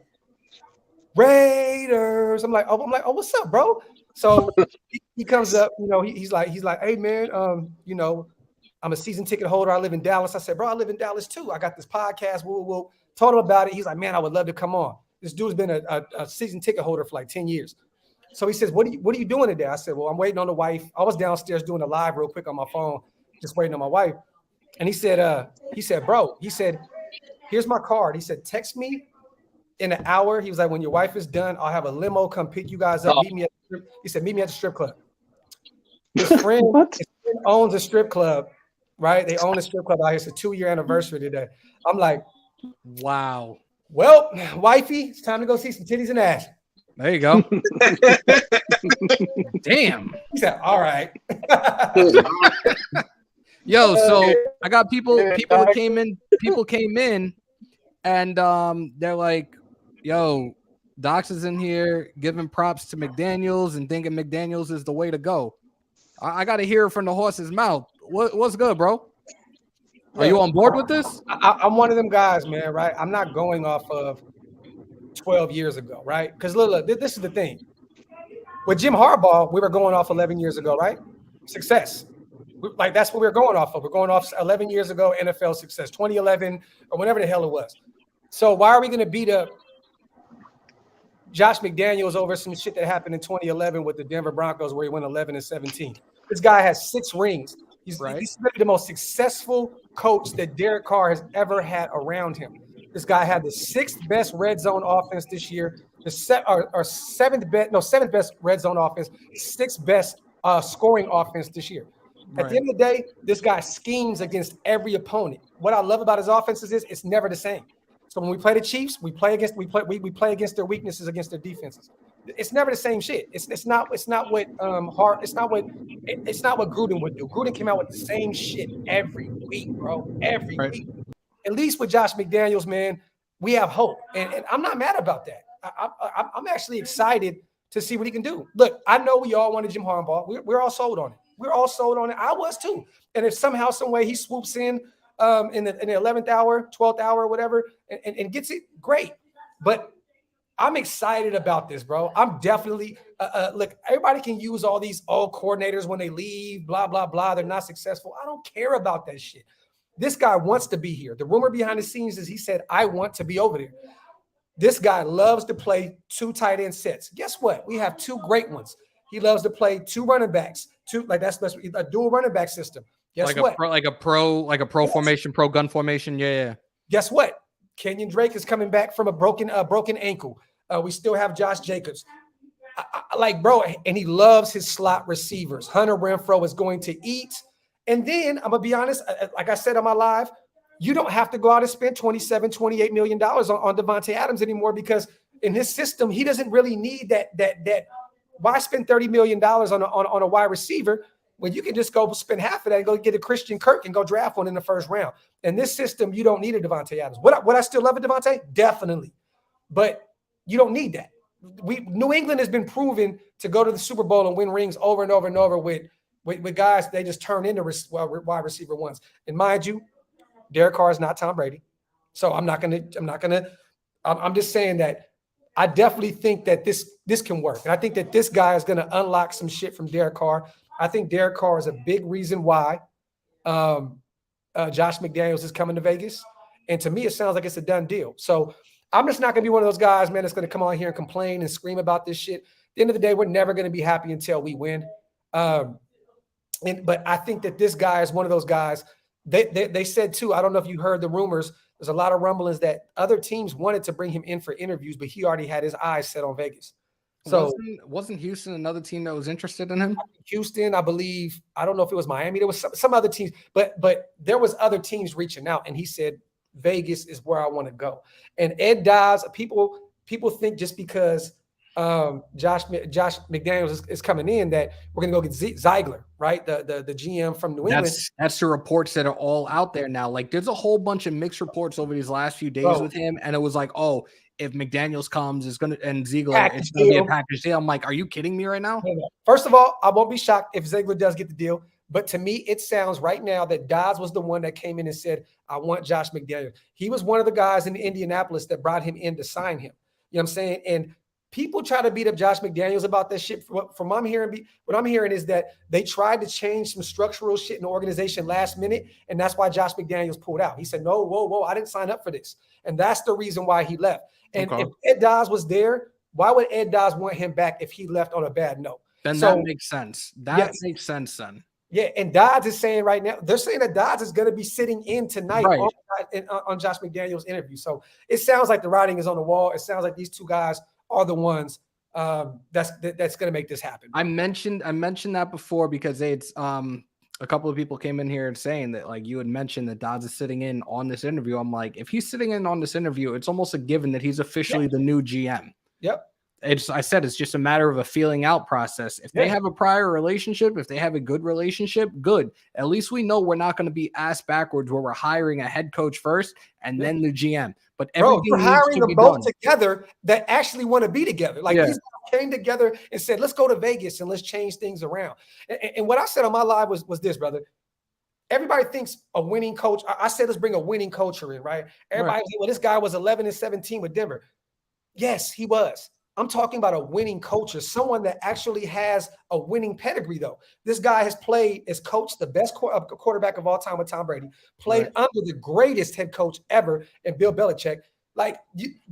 Raiders. I'm like, oh, what's up, bro? So he comes up, you know, he's like, hey man, you know, I'm a season ticket holder. I live in Dallas. I said, bro, I live in Dallas too. I got this podcast. We'll told him about it. He's like, man, I would love to come on. This dude's been a season ticket holder for like 10 years. So he says, what are you doing today? I said, well, I'm waiting on the wife. I was downstairs doing a live real quick on my phone, just waiting on my wife. And he said, bro, here's my card. He said, text me in an hour. He was like, when your wife is done, I'll have a limo come pick you guys up. Meet me at the strip club. His friend owns a strip club, right? They own a strip club out here. It's a 2-year anniversary today. I'm like, wow. Well, wifey, it's time to go see some titties and ass. There you go. Damn. He said, all right. Yo, so I got people that came in and they're like, yo, Docs is in here giving props to McDaniels and thinking McDaniels is the way to go. I got to hear it from the horse's mouth. What's good, bro? Are you on board with this? I'm one of them guys, man, right? I'm not going off of 12 years ago, right? Because look, this is the thing. With Jim Harbaugh, we were going off 11 years ago, right? Success. Like, that's what we're going off of. We're going off 11 years ago, NFL success, 2011, or whenever the hell it was. So why are we going to beat up Josh McDaniels over some shit that happened in 2011 with the Denver Broncos where he went 11-17? This guy has 6 rings. He's maybe the most successful coach that Derek Carr has ever had around him. This guy had the 6th best red zone offense this year, the 7th best red zone offense, 6th best scoring offense this year. At the end of the day, this guy schemes against every opponent. What I love about his offenses is it's never the same. So when we play the Chiefs, we play against their weaknesses against their defenses. It's never the same shit. It's not what Gruden would do. Gruden came out with the same shit every week, bro. Every week. At least with Josh McDaniels, man, we have hope, and I'm not mad about that. I'm actually excited to see what he can do. Look, I know we all wanted Jim Harbaugh. We're all sold on it. We're all sold on it. I was too. And if somehow, some way he swoops in the 11th hour, 12th hour, whatever, and gets it, great. But I'm excited about this, bro. I'm definitely look. Everybody can use all these coordinators when they leave, blah blah blah. They're not successful. I don't care about that shit. This guy wants to be here. The rumor behind the scenes is he said, "I want to be over there." This guy loves to play 2 tight end sets. Guess what? We have 2 great ones. He loves to play 2 running backs. That's a dual running back system. Guess what? Like a pro formation, pro gun formation. Yeah. Guess what? Kenyon Drake is coming back from a broken ankle. We still have Josh Jacobs. Bro, and he loves his slot receivers. Hunter Renfrow is going to eat. And then I'm gonna be honest, like I said on my live, you don't have to go out and spend $27, $28 million on Devontae Adams anymore, because in his system, he doesn't really need that. Why spend $30 million on a wide receiver when you can just go spend half of that and go get a Christian Kirk and go draft one in the first round? In this system, you don't need a Devontae Adams. Would I still love a Devontae? Definitely. But you don't need that. New England has been proven to go to the Super Bowl and win rings over and over and over with guys they just turn into wide receiver ones. And mind you, Derek Carr is not Tom Brady. So I'm just saying that I definitely think that this can work. And I think that this guy is going to unlock some shit from Derek Carr. I think Derek Carr is a big reason why Josh McDaniels is coming to Vegas. And to me, it sounds like it's a done deal. So I'm just not going to be one of those guys, man, that's going to come on here and complain and scream about this shit. At the end of the day, we're never going to be happy until we win. But I think that this guy is one of those guys. They said too, I don't know if you heard the rumors, there's a lot of rumblings that other teams wanted to bring him in for interviews, but he already had his eyes set on Vegas. So wasn't Houston another team that was interested in him? Houston, I believe. I don't know if it was Miami. There was some other teams, but there was other teams reaching out, and he said Vegas is where I want to go. And Ed Dodds, people think just because Josh McDaniels is coming in that we're going to go get Ziegler, right? The GM from New England. That's the reports that are all out there now. Like, there's a whole bunch of mixed reports over these last few days with him, and it was like, oh, if McDaniels comes, it's going to, and Ziegler, it's going to be a package deal. I'm like, are you kidding me right now? First of all, I won't be shocked if Ziegler does get the deal. But to me, it sounds right now that Dodds was the one that came in and said, I want Josh McDaniels. He was one of the guys in Indianapolis that brought him in to sign him. You know what I'm saying? And people try to beat up Josh McDaniels about this shit. What I'm hearing is that they tried to change some structural shit in the organization last minute, and that's why Josh McDaniels pulled out. He said, no, whoa, I didn't sign up for this. And that's the reason why he left. And if Ed Dodds was there, why would Ed Dodds want him back if he left on a bad note? Then that makes sense. That makes sense then. Yeah, and Dodds is saying right now, they're saying that Dodds is going to be sitting in tonight on Josh McDaniels' interview. So it sounds like the writing is on the wall. It sounds like these two guys are the ones that's going to make this happen. I mentioned that before because it's a couple of people came in here and saying that, like, you had mentioned that Dodds is sitting in on this interview. I'm like, if he's sitting in on this interview, it's almost a given that he's officially the new GM. Yep. I said it's just a matter of a feeling out process. If they have a prior relationship, if they have a good relationship, good. At least we know we're not going to be ass backwards where we're hiring a head coach first and then the GM. But everything we're hiring them both together that actually want to be together. Like these guys came together and said, let's go to Vegas and let's change things around. And what I said on my live was this, brother. Everybody thinks a winning coach. I said, let's bring a winning culture in, right? Everybody, well, this guy was 11-17 with Denver. Yes, he was. I'm talking about a winning culture, someone that actually has a winning pedigree, though. This guy has coached the best quarterback of all time with Tom Brady, played under the greatest head coach ever in Bill Belichick. Like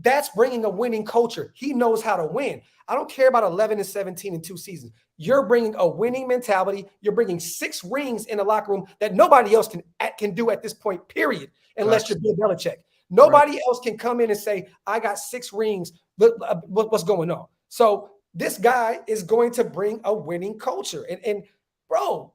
that's bringing a winning culture. He knows how to win. I don't care about 11-17 in 2 seasons. You're bringing a winning mentality. You're bringing 6 rings in the locker room that nobody else can do at this point, period, unless you're Bill Belichick. Nobody else can come in and say, I got 6 rings. What's going on? So this guy is going to bring a winning culture. And bro,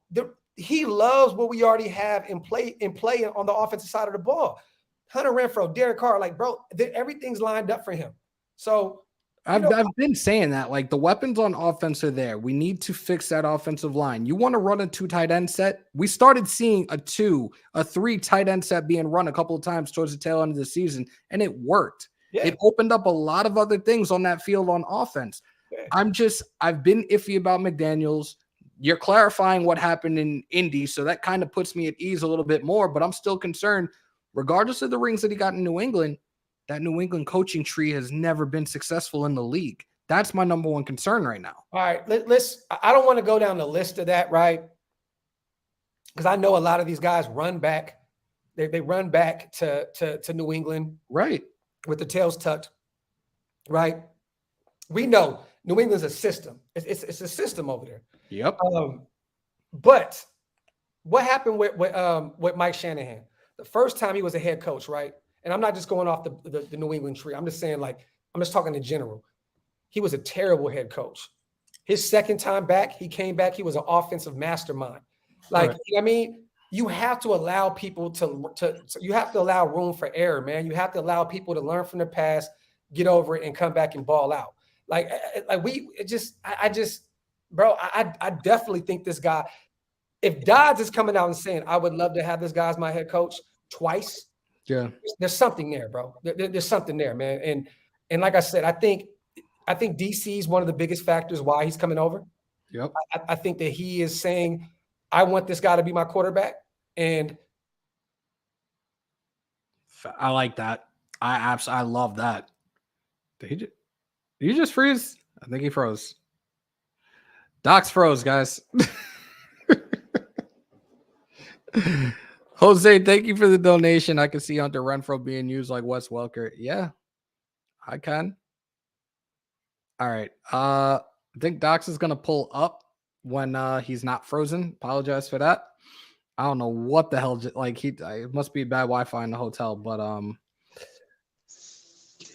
he loves what we already have in play on the offensive side of the ball. Hunter Renfrow, Derek Carr, like, bro, everything's lined up for him. So I've been saying that, like, the weapons on offense are there. We need to fix that offensive line. You want to run a 2 tight end set? We started seeing a 3 tight end set being run a couple of times towards the tail end of the season, and it worked. Yeah. It opened up a lot of other things on that field on offense. Yeah. I've been iffy about McDaniels. You're clarifying what happened in Indy, so that kind of puts me at ease a little bit more, but I'm still concerned, regardless of the rings that he got in New England, that New England coaching tree has never been successful in the league. That's my number one concern right now. All right, I don't want to go down the list of that, right? Because I know a lot of these guys run back. They run back to New England, right, with the tails tucked, right? We know New England's a system. It's a system over there. Yep. But what happened with Mike Shanahan? The first time he was a head coach, right? And I'm not just going off the New England tree. I'm just saying, like, I'm just talking in general. He was a terrible head coach. His second time back, he came back. He was an offensive mastermind. Like, right. I mean, you have to allow people you have to allow room for error, man. You have to allow people to learn from the past, get over it, and come back and ball out. Bro, I definitely think this guy, if Dodds is coming out and saying, I would love to have this guy as my head coach twice, yeah, there's something there, bro. There's something there, man. And like I said, I think DC is one of the biggest factors why he's coming over. Yep. I think that he is saying, I want this guy to be my quarterback. And I like that. I love that. Did you just freeze? I think he froze. Doc's froze, guys. Jose, thank you for the donation. I can see Hunter Renfrow being used like Wes Welker. Yeah, I can. All right. I think Docs is going to pull up when he's not frozen. Apologize for that. I don't know what the hell. It must be bad Wi-Fi in the hotel, but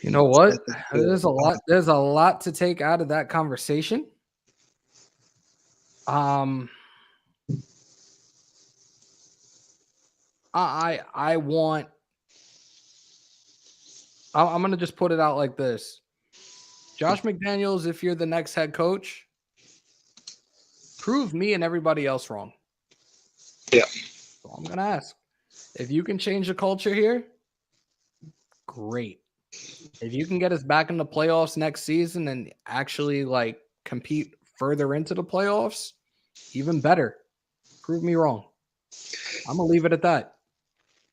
you know what? There's a lot to take out of that conversation. I'm going to just put it out like this. Josh McDaniels, if you're the next head coach, prove me and everybody else wrong. Yeah. So I'm going to ask. If you can change the culture here, great. If you can get us back in the playoffs next season and actually like compete further into the playoffs, even better. Prove me wrong. I'm going to leave it at that.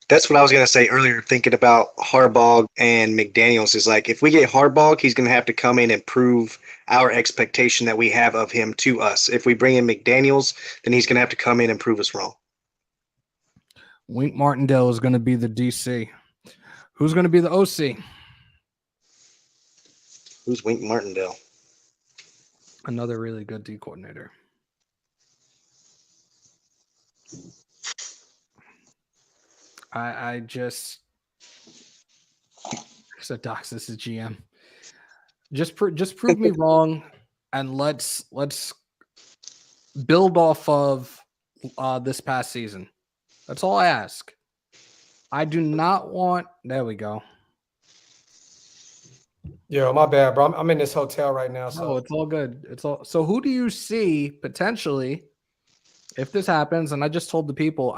That's what I was going to say earlier, thinking about Harbaugh and McDaniels is like, if we get Harbaugh, he's going to have to come in and prove our expectation that we have of him to us. If we bring in McDaniels, then he's going to have to come in and prove us wrong. Wink Martindale is going to be the DC. Who's going to be the OC? Who's Wink Martindale? Another really good D coordinator. I just said, Docs, this is GM. Just prove me wrong, and let's build off of this past season. That's all I ask. I do not want. There we go. Yeah, my bad, bro. I'm in this hotel right now. So it's all good. So who do you see potentially if this happens? And I just told the people,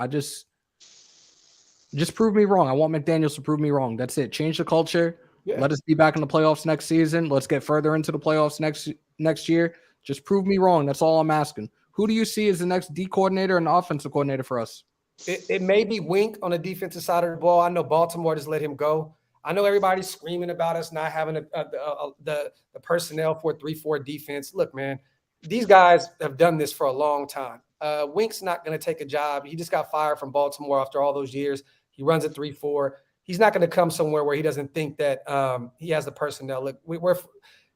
just prove me wrong. I want McDaniels to prove me wrong. That's it. Change the culture. Yeah. Let us be back in the playoffs next season. Let's get further into the playoffs next year. Just prove me wrong. That's all I'm asking. Who do you see as the next D coordinator and offensive coordinator for us? It may be Wink on the defensive side of the ball. I know Baltimore just let him go. I know everybody's screaming about us not having the personnel for a 3-4 defense. Look, man, these guys have done this for a long time. Wink's not going to take a job. He just got fired from Baltimore after all those years. He runs a 3-4. he's not going to come somewhere where he doesn't think that he has the personnel. Look,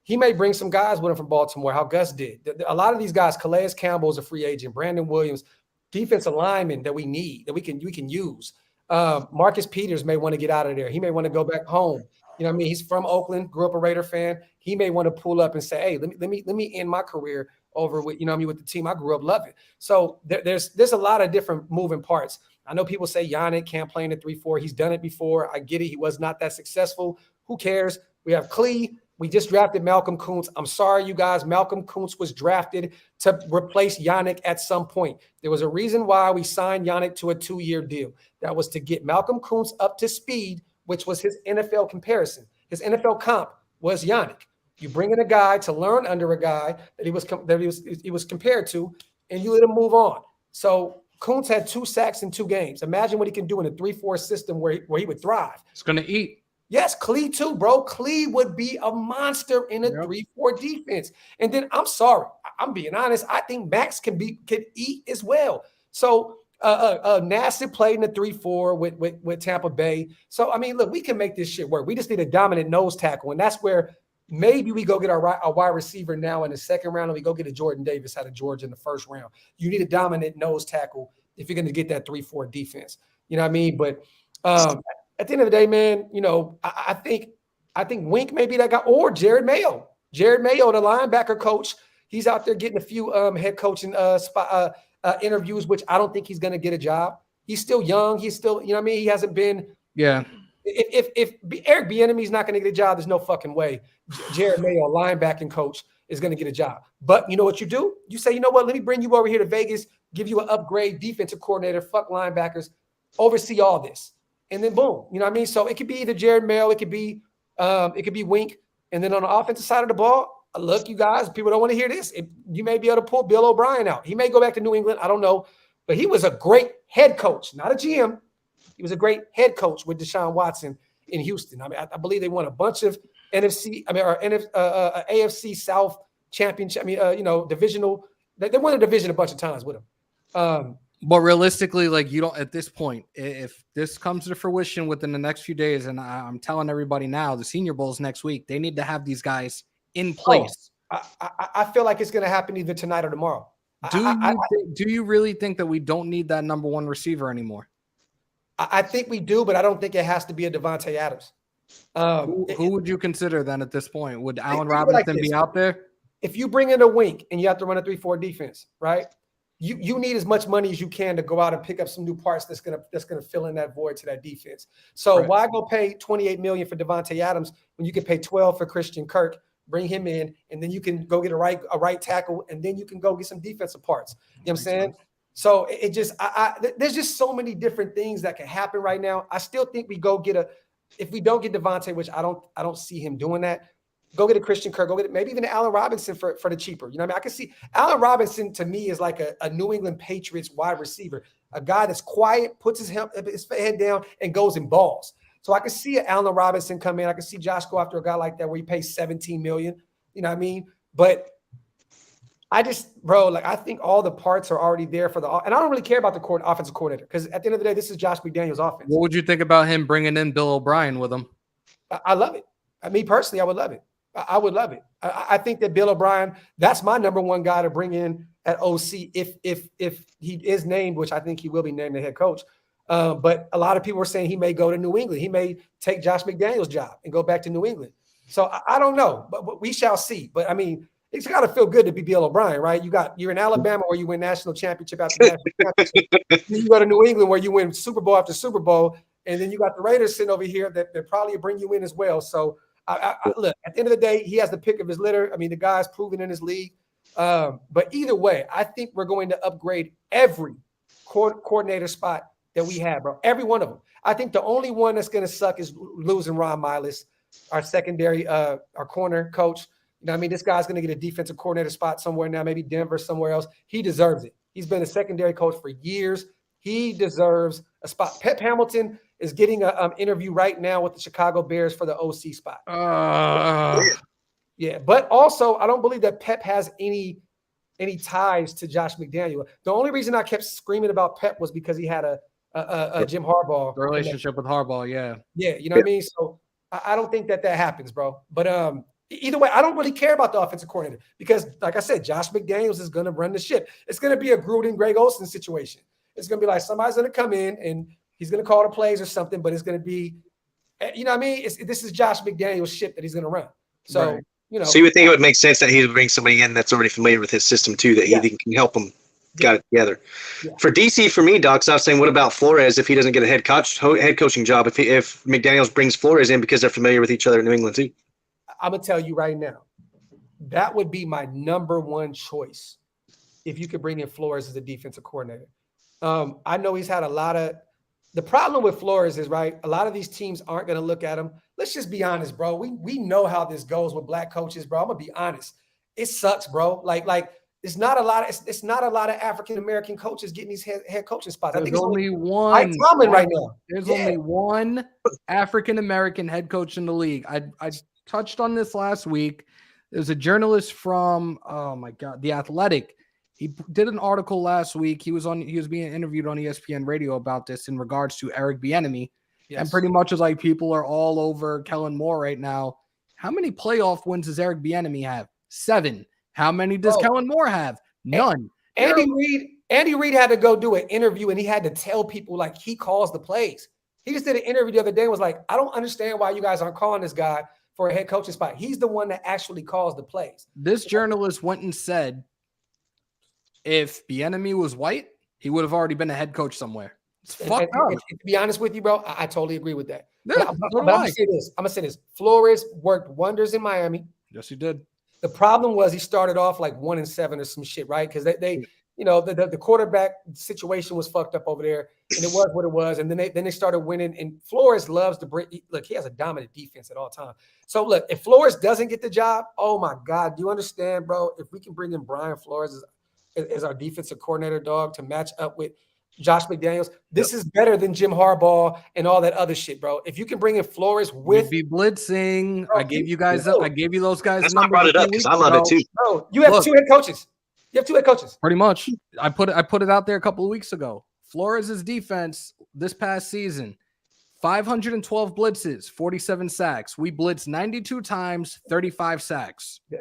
he may bring some guys with him from Baltimore, how Gus did. A lot of these guys, Calais Campbell is a free agent, Brandon Williams, defensive linemen that we need, that we can use. Marcus Peters may want to get out of there. He may want to go back home. You know what I mean? He's from Oakland, grew up a Raider fan. He may want to pull up and say, hey, let me end my career over with, you know what I mean, with the team I grew up loving. So there's a lot of different moving parts. I know people say Yannick can't play in the 3-4. He's done it before. I get it. He was not that successful. Who cares? We have Klee. We just drafted Malcolm Kuntz. I'm sorry, you guys. Malcolm Kuntz was drafted to replace Yannick at some point. There was a reason why we signed Yannick to a 2-year deal. That was to get Malcolm Kuntz up to speed, which was his NFL comparison. His NFL comp was Yannick. You bring in a guy to learn under a guy that he was compared to, and you let him move on. So Kuntz had 2 sacks in 2 games. Imagine what he can do in a 3-4 system where he would thrive. It's going to eat. Yes, Klee too, bro. Klee would be a monster in a 3-4 defense. And then I'm sorry, I'm being honest. I think Max can eat as well. So Nassib played in the 3-4 with Tampa Bay. So I mean, look, we can make this shit work. We just need a dominant nose tackle, and that's where maybe we go get a wide receiver now in the 2nd round, and we go get a Jordan Davis out of Georgia in the 1st round. You need a dominant nose tackle if you're going to get that 3-4 defense. You know what I mean? But at the end of the day, man, you know, I think Wink may be that guy, or Jared Mayo. Jared Mayo, the linebacker coach, he's out there getting a few head coaching interviews, which I don't think he's going to get a job. He's still young. He's still, you know what I mean? He hasn't been. Yeah. If Eric Bieniemy is not going to get a job, there's no fucking way Jared Mayo, linebacking coach, is going to get a job. But you know what you do? You say, you know what? Let me bring you over here to Vegas, give you an upgrade defensive coordinator, fuck linebackers, oversee all this. And then boom, you know what I mean? So it could be either Jared Mayo, it could be Wink. And then on the offensive side of the ball, look, you guys, people don't want to hear this. You may be able to pull Bill O'Brien out. He may go back to New England. I don't know. But he was a great head coach, not a GM. He was a great head coach with Deshaun Watson in Houston. I mean, I believe they won a bunch of AFC South championship. Divisional. They won a division a bunch of times with him. But realistically, like, you don't, at this point, if this comes to fruition within the next few days, and I'm telling everybody now, the Senior Bowl is next week, they need to have these guys in place. I feel like it's going to happen either tonight or tomorrow. Do you really think that we don't need that number 1 receiver anymore? I think we do, but I don't think it has to be a Devontae Adams. Who would you consider then at this point? Would Allen Robinson be out there? If you bring in a Wink and you have to run a 3-4 defense, right? You need as much money as you can to go out and pick up some new parts that's gonna fill in that void to that defense. So why go pay $28 million for Devontae Adams when you can pay $12 million for Christian Kirk, bring him in, and then you can go get a right tackle, and then you can go get some defensive parts. You know what I'm saying? So it just there's just so many different things that can happen right now. I still think we go get if we don't get Devontae, which I don't see him doing that. Go get a Christian Kirk. Go get maybe even Allen Robinson for the cheaper. You know what I mean? I can see Allen Robinson to me is like a New England Patriots wide receiver, a guy that's quiet, puts his head down, and goes and balls. So I can see Allen Robinson come in. I can see Josh go after a guy like that where he pays $17 million. You know what I mean? But I think all the parts are already there and I don't really care about the offensive coordinator, because at the end of the day, this is Josh McDaniels' offense. What would you think about him bringing in Bill O'Brien with him? I love it. Me personally, I would love it. I would love it. I think that Bill O'Brien, that's my number 1 guy to bring in at OC if he is named, which I think he will be named the head coach. But a lot of people are saying he may go to New England. He may take Josh McDaniels' job and go back to New England. So I don't know, but we shall see. But I mean, it's got to feel good to be Bill O'Brien, right? You're in Alabama where you win national championship after national championship. Then you go to New England where you win Super Bowl after Super Bowl, and then you got the Raiders sitting over here that probably bring you in as well. So look, at the end of the day, he has the pick of his litter. I mean, the guy's proven in his league. But either way, I think we're going to upgrade every coordinator spot that we have, bro. Every one of them. I think the only one that's going to suck is losing Ron Miles, our secondary, our corner coach. You know what I mean? This guy's going to get a defensive coordinator spot somewhere now, maybe Denver, somewhere else. He deserves it. He's been a secondary coach for years. He deserves a spot. Pep Hamilton is getting an interview right now with the Chicago Bears for the OC spot. Yeah, but also I don't believe that Pep has any ties to Josh McDaniel. The only reason I kept screaming about Pep was because he had a Jim Harbaugh. The relationship with Harbaugh, yeah. Yeah, you know what I mean? So I don't think that happens, bro. But either way, I don't really care about the offensive coordinator because, like I said, Josh McDaniels is going to run the ship. It's going to be a Gruden, Greg Olsen situation. It's going to be like somebody's going to come in and he's going to call the plays or something, but it's going to be, you know what I mean? This is Josh McDaniels' ship that he's going to run. So, right. you know. So you would think it would make sense that he would bring somebody in that's already familiar with his system too, that he can help him got it together. Yeah. For DC, for me, Doc, so I was saying, what about Flores if he doesn't get a head coaching job? If McDaniels brings Flores in because they're familiar with each other in New England too? I'm going to tell you right now, that would be my number one choice if you could bring in Flores as a defensive coordinator. I know he's had a lot of – the problem with Flores is, right, a lot of these teams aren't going to look at him. Let's just be honest, bro. We know how this goes with black coaches, bro. I'm going to be honest. It sucks, bro. Like it's not a lot of African-American coaches getting these head coaching spots. There's I think it's only one Tomlin right now. There's only one African-American head coach in the league. I touched on this last week. There's a journalist from, oh my God, The Athletic. He did an article last week. He was being interviewed on ESPN radio about this in regards to Eric Bieniemy. Yes. And pretty much is like people are all over Kellen Moore right now. How many playoff wins does Eric Bieniemy have? 7. How many does Kellen Moore have? None. Andy Reid had to go do an interview and he had to tell people like he calls the plays. He just did an interview the other day and was like, I don't understand why you guys aren't calling this guy for a head coaching spot. He's the one that actually calls the plays. This journalist went and said if Bieniemy was white, he would have already been a head coach somewhere. It's fucked up. To be honest with you, bro, I totally agree with that. Yeah, I'm gonna say this. Flores worked wonders in Miami. Yes, he did. The problem was he started off like 1-7 or some shit, right? Because they you know, the quarterback situation was fucked up over there, and it was what it was. And then they started winning. And Flores loves to bring. Look, he has a dominant defense at all times. So look, if Flores doesn't get the job, oh my God, do you understand, bro? If we can bring in Brian Flores as our defensive coordinator, dog, to match up with Josh McDaniels, this is better than Jim Harbaugh and all that other shit, bro. If you can bring in Flores with be blitzing, bro, I gave you those guys. That's why I brought it up because I love it too. Bro, you have 2 head coaches. You have 2 head coaches. Pretty much. I put it out there a couple of weeks ago. Flores' defense this past season, 512 blitzes, 47 sacks. We blitzed 92 times, 35 sacks. Yeah.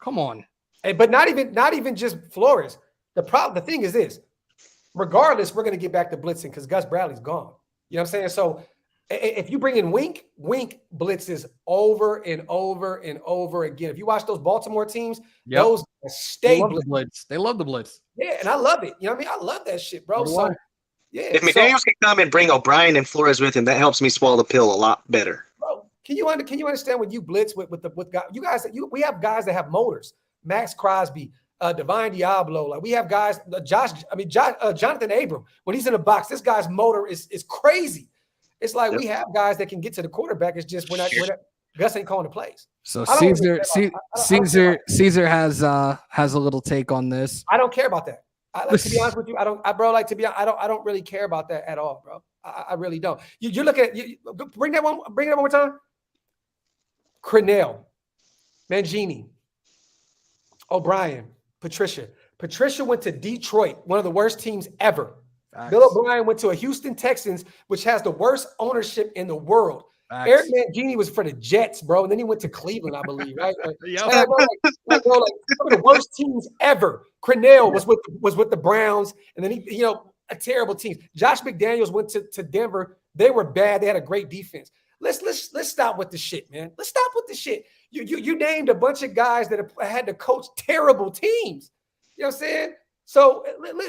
Come on. Hey, but not even just Flores. The thing is this. Regardless, we're going to get back to blitzing because Gus Bradley's gone. You know what I'm saying? So if you bring in Wink blitzes over and over and over again. If you watch those Baltimore teams, those stay blitz. They love the blitz. Yeah, and I love it. You know what I mean? I love that shit, bro. So yeah. If McDaniels can come and bring O'Brien and Flores with him, that helps me swallow the pill a lot better. Bro, can you understand when you blitz with guys? You guys, we have guys that have motors. Max Crosby, Divine Diablo, like we have guys. Jonathan Abram, when he's in the box, this guy's motor is crazy. It's like we have guys that can get to the quarterback. It's just we're not Gus ain't calling the plays. So Caesar has a little take on this. I don't care about that. To be honest with you, I don't really care about that at all, bro. I really don't. You're looking at bring that one more time. Crennel, Mangini, O'Brien, Patricia. Patricia went to Detroit, one of the worst teams ever. Facts. Bill O'Brien went to a Houston Texans, which has the worst ownership in the world. Facts. Eric Mangini was for the Jets, bro, and then he went to Cleveland, I believe, right? Some of the worst teams ever. Crennel was with the Browns, and then he, a terrible team. Josh McDaniels went to Denver. They were bad. They had a great defense. Let's stop with the shit, man. Let's stop with the shit. You named a bunch of guys that have had to coach terrible teams. You know what I'm saying? So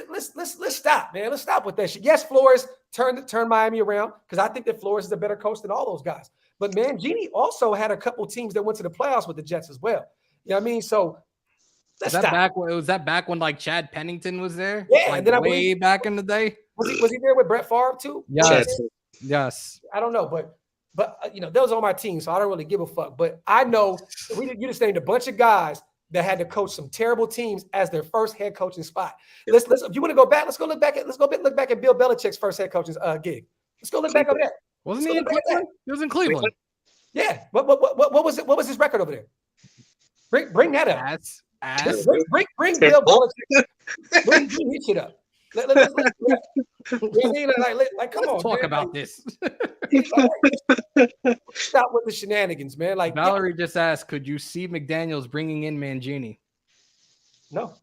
let's stop, man. Let's stop with that shit. Yes, Flores turned Miami around because I think that Flores is a better coach than all those guys. But Mangini also had a couple teams that went to the playoffs with the Jets as well. You know what I mean? So let's stop. Was that back when like Chad Pennington was there? Yeah, like way back in the day. Was he there with Brett Favre too? Yes. I don't know, but those are my teams, so I don't really give a fuck. But I know you just named a bunch of guys that had to coach some terrible teams as their first head coaching spot. Let's if you want to go back, let's go look back at Bill Belichick's first head coaching gig. Let's go look back over there. Wasn't he in Cleveland? He was in Cleveland. Yeah. What was his record over there? Bring that up. Ass. Bring Bill Belichick. Bring his shit up. Like, come Let's on, talk man. about this. Stop with the shenanigans, man. Like Valerie just asked, could you see McDaniels bringing in Mangini? No.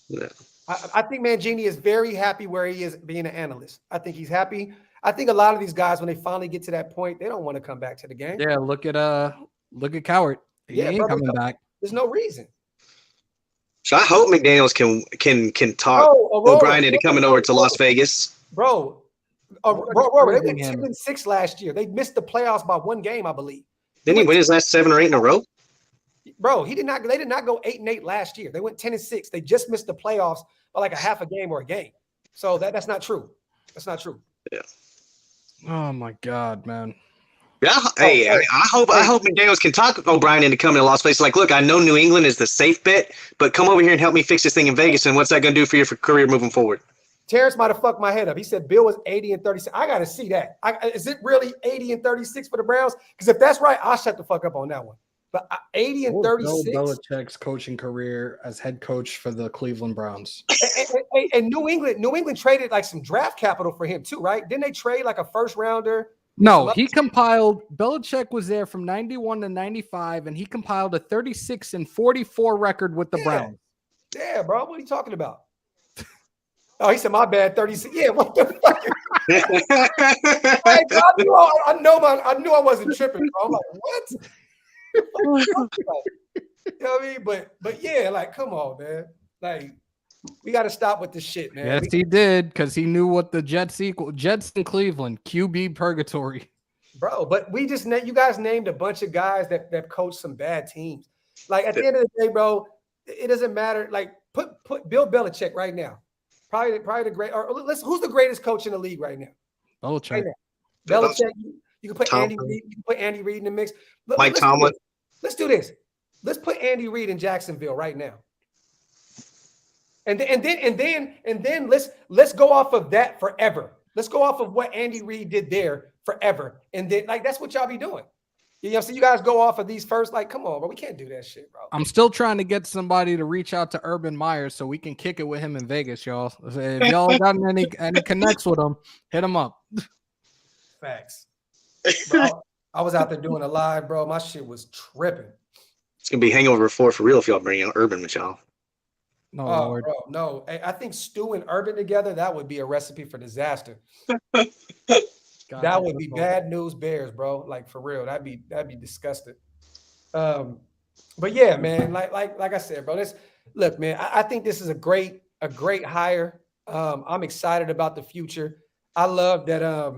No. I think Mangini is very happy where he is being an analyst. I think he's happy. I think a lot of these guys, when they finally get to that point, they don't want to come back to the game. Yeah, look at Cowart. He ain't coming back. There's no reason. So I hope McDaniels can talk O'Brien into coming over to Las Vegas. Bro, they went 10-6 last year. They missed the playoffs by one game, I believe. Didn't he win his last 7 or 8 in a row? Bro, they did not go 8-8 last year. They went 10-6. They just missed the playoffs by like a half a game or a game. So that's not true. That's not true. Yeah. Oh my God, man. Yeah. Hey, I hope McDaniels can talk O'Brien into coming to Las Vegas. Like, look, I know New England is the safe bet, but come over here and help me fix this thing in Vegas. And what's that going to do for your career moving forward? Terrence might have fucked my head up. He said Bill was 80-36. I got to see that. Is it really 80-36 for the Browns? Because if that's right, I'll shut the fuck up on that one. But 80-36. Bill Belichick's coaching career as head coach for the Cleveland Browns. And New England traded like some draft capital for him too, right? Didn't they trade like a first rounder? No, Belichick was there from 91 to 95, and he compiled a 36-44 record with the Browns. Yeah, bro. What are you talking about? Oh, he said, my bad, 36. Yeah, what the fuck? I knew I wasn't tripping, bro. I'm like, what? You know what I mean? But yeah, like, come on, man. Like, we got to stop with this shit, man. Yes, he did, because he knew what the Jets equal. Jets in Cleveland, QB purgatory. Bro, but you guys named a bunch of guys that coached some bad teams. Like, at the end of the day, bro, it doesn't matter. Like, put Bill Belichick right now. Probably the great. Or who's the greatest coach in the league right now? Belichick. Right now. Belichick. You can put Andy Reid. You can put Andy Reid in the mix. Mike Tomlin. Let's do this. Let's put Andy Reid in Jacksonville right now. And then let's go off of that forever. Let's go off of what Andy Reid did there forever. And then like that's what y'all be doing. You know, so you guys go off of these first, like, come on, bro. We can't do that shit, bro. I'm still trying to get somebody to reach out to Urban Meyer so we can kick it with him in Vegas, y'all. If y'all got any connects with him, hit him up. Facts. Bro, I was out there doing a live, bro. My shit was tripping. It's gonna be Hangover 4 for real if y'all bring Urban with y'all. No, Lord. Bro, no. I think Stu and Urban together, that would be a recipe for disaster. That would be bad news bears, bro. Like for real. That'd be disgusting. But yeah, man, like I said, bro. Look, man, I think this is a great hire. I'm excited about the future. I love that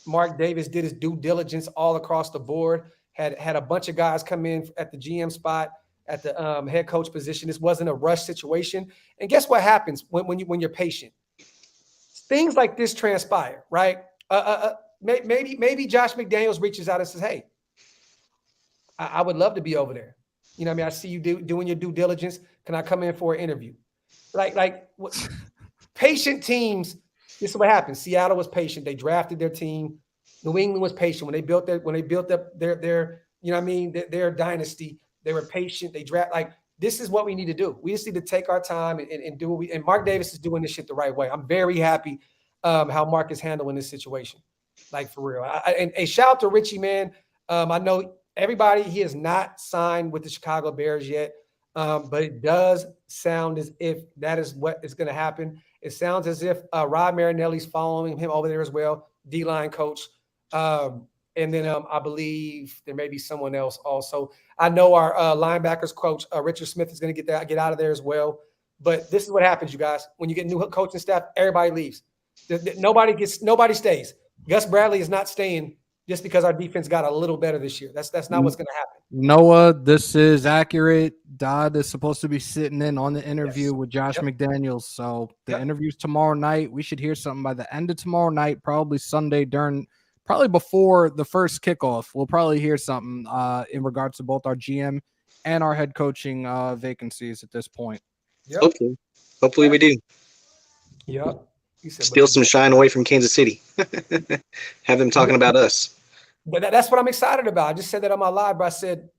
Mark Davis did his due diligence all across the board. Had a bunch of guys come in at the GM spot, at the head coach position. This wasn't a rush situation. And guess what happens when you're patient? Things like this transpire, right? Maybe Josh McDaniels reaches out and says, "Hey, I would love to be over there. You know what I mean? I see you doing your due diligence. Can I come in for an interview?" Patient teams. This is what happened. Seattle was patient. They drafted their team. New England was patient when they built up their you know what I mean, their dynasty. They were patient. They draft this is what we need to do. We just need to take our time and do what and Mark Davis is doing this shit the right way. I'm very happy how Mark is handling this situation. Like for real. And a shout out to Richie, man. I know everybody, he has not signed with the Chicago Bears yet. But it does sound as if that is what is going to happen. It sounds as if Rod Marinelli's following him over there as well, D-line coach. And then I believe there may be someone else also. I know our linebackers coach, Richard Smith, is going to get out of there as well. But this is what happens, you guys. When you get new coaching staff, everybody leaves. Nobody stays. Gus Bradley is not staying just because our defense got a little better this year. That's not what's going to happen. Noah, this is accurate. Dodd is supposed to be sitting in on the interview with Josh McDaniels. So the interview's tomorrow night. We should hear something by the end of tomorrow night, probably Sunday probably before the first kickoff. We'll probably hear something in regards to both our GM and our head coaching vacancies at this point. Yep. Hopefully we do. Yep. Steal some shine away from Kansas City. Have them talking about us. But that's what I'm excited about. I just said that on my live, but I said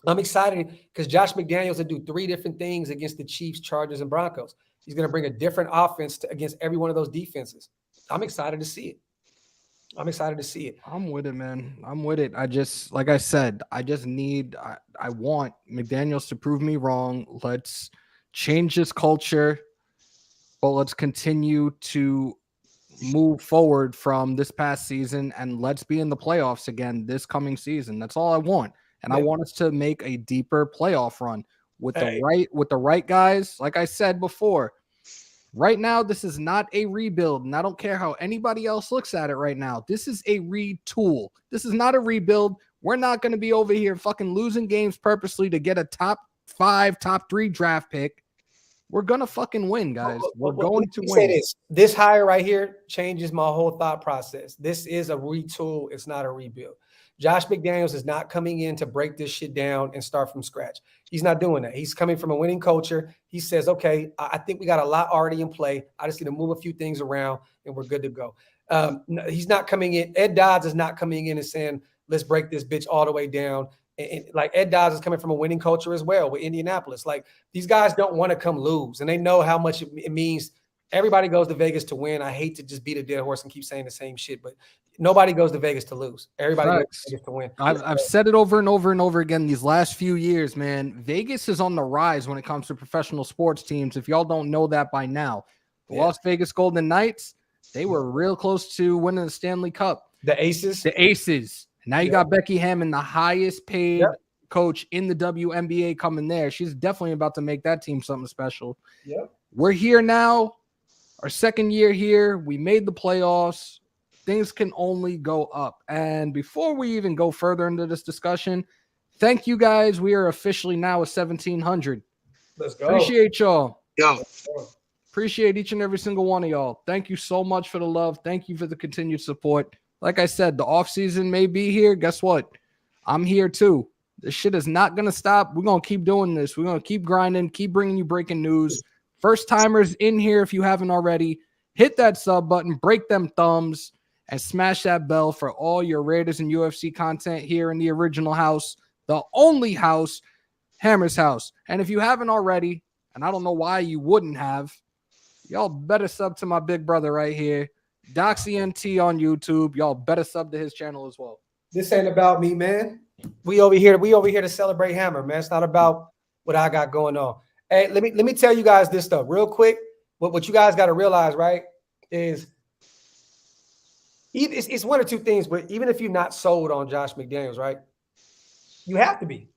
I'm excited because Josh McDaniels will do 3 different things against the Chiefs, Chargers, and Broncos. He's going to bring a different offense against every one of those defenses. I'm excited to see it. I'm excited to see it. I'm with it, man. I'm with it. I just, like I said, I want McDaniels to prove me wrong. Let's change this culture, but let's continue to move forward from this past season, and let's be in the playoffs again this coming season. That's all I want. And I want us to make a deeper playoff run with the right guys. Like I said before, right now, this is not a rebuild, and I don't care how anybody else looks at it right now. This is a retool. This is not a rebuild. We're not going to be over here fucking losing games purposely to get a top 5, top 3 draft pick. We're going to fucking win, guys. We're going to win. This hire right here changes my whole thought process. This is a retool. It's not a rebuild. Josh McDaniels is not coming in to break this shit down and start from scratch. He's not doing that. He's coming from a winning culture. He says, okay, I think we got a lot already in play. I just need to move a few things around and we're good to go. He's not coming in. Ed Dodds is not coming in and saying, let's break this bitch all the way down. And like Ed Dodds is coming from a winning culture as well with Indianapolis. Like these guys don't want to come lose, and they know how much it means. Everybody goes to Vegas to win. I hate to just beat a dead horse and keep saying the same shit, but nobody goes to Vegas to lose. Everybody goes to Vegas to win. I've said it over and over and over again these last few years, man. Vegas is on the rise when it comes to professional sports teams. If y'all don't know that by now, the Las Vegas Golden Knights, they were real close to winning the Stanley Cup. The Aces. Now you got Becky Hammon, the highest paid coach in the WNBA, coming there. She's definitely about to make that team something special. Yep. We're here now. Our second year here. We made the playoffs. Things can only go up. And before we even go further into this discussion, thank you guys. We are officially now at 1,700. Let's go. Appreciate y'all. Yo. Appreciate each and every single one of y'all. Thank you so much for the love. Thank you for the continued support. Like I said, the offseason may be here. Guess what? I'm here too. This shit is not going to stop. We're going to keep doing this. We're going to keep grinding, keep bringing you breaking news. First timers in here, if you haven't already, hit that sub button, break them thumbs, and smash that bell for all your Raiders and UFC content here in the original house, the only house, Hammers.House. And if you haven't already, and I don't know why you wouldn't have, y'all better sub to my big brother right here, DoxyNT on YouTube. Y'all better sub to his channel as well. This ain't about me, man. We over here to celebrate Hammer, man. It's not about what I got going on. Hey, let me tell you guys this stuff real quick. What you guys got to realize, right, is it's one or two things, but even if you're not sold on Josh McDaniels, right, you have to be.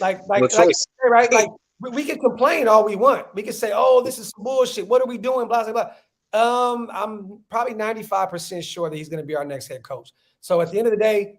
Like right? Like we can complain all we want. We can say, oh, this is some bullshit. What are we doing? Blah, blah, blah. I'm probably 95% sure that he's going to be our next head coach. So at the end of the day,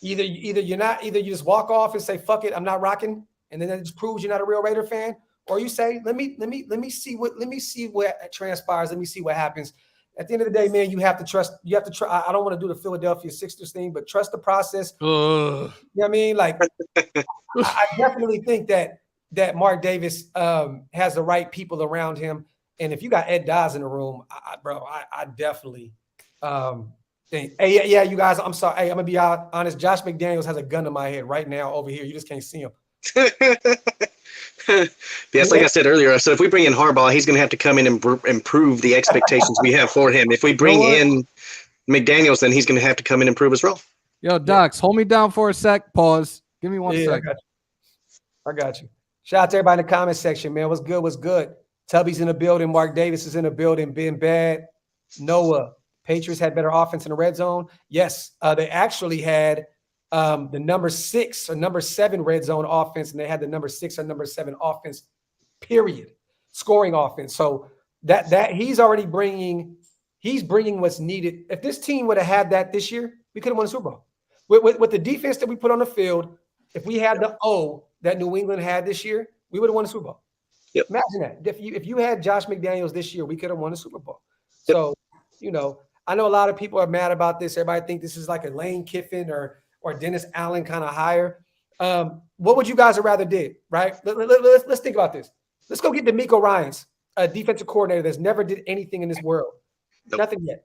either you just walk off and say, fuck it, I'm not rocking. And then that just proves you're not a real Raider fan. Or you say, let me see what transpires. Let me see what happens. At the end of the day, man, you have to trust. I don't want to do the Philadelphia Sixers thing, but trust the process. You know what I mean? Like, I definitely think that Mark Davis has the right people around him. And if you got Ed Dodds in the room, I definitely think, hey, yeah, you guys, I'm sorry. Hey, I'm going to be honest. Josh McDaniels has a gun to my head right now over here. You just can't see him. Yes, like I said earlier, I said if we bring in Harbaugh, he's going to have to come in and improve the expectations we have for him. If we bring in McDaniels, then he's going to have to come in and prove his role. Yo, Docs, hold me down for a sec. Pause. Give me one sec. I got you. Shout out to everybody in the comment section, man. What's good? What's good? Tubby's in the building. Mark Davis is in the building. Been bad. Noah. Patriots had better offense in the red zone. Yes, they actually had the number 6 or number 7 red zone offense, and they had the number 6 or number 7 offense, period, scoring offense. So that he's bringing what's needed. If this team would have had that this year, we could have won the Super Bowl. With the defense that we put on the field, if we had the O that New England had this year, we would have won the Super Bowl. Yep. Imagine that. If you had Josh McDaniels this year, we could have won the Super Bowl. Yep. So, I know a lot of people are mad about this. Everybody think this is like a Lane Kiffin or Dennis Allen kind of hire. What would you guys have rather did, right? Let's think about this. Let's go get DeMeco Ryans, a defensive coordinator that's never did anything in this world. Nope.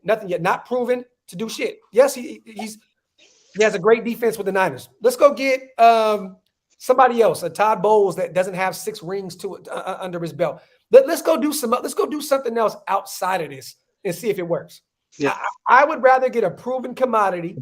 Nothing yet. Not proven to do shit. Yes, he has a great defense with the Niners. Let's go get somebody else, a Todd Bowles that doesn't have 6 rings to it under his belt. Let's go do something else outside of this and see if it works. Yeah. I would rather get a proven commodity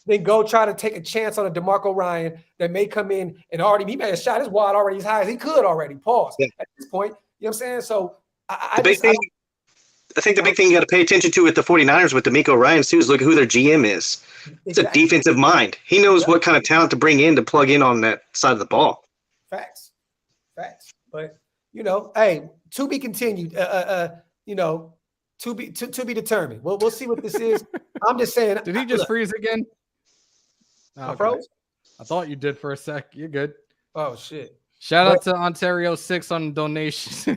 than go try to take a chance on a DeMarco Ryan that may come in and already he may have shot his wad already as high as he could already. Pause at this point. You know what I'm saying? So I think the big thing you got to pay attention to with the 49ers with DeMeco Ryans too is look at who their GM is. It's a defensive mind. He knows what kind of talent to bring in to plug in on that side of the ball. Facts. But hey, to be continued. To be determined. We'll see what this is. I'm just saying. Did he just freeze again? I froze? I thought you did for a sec. You're good. Oh shit! Shout out to Ontario 6 on donations.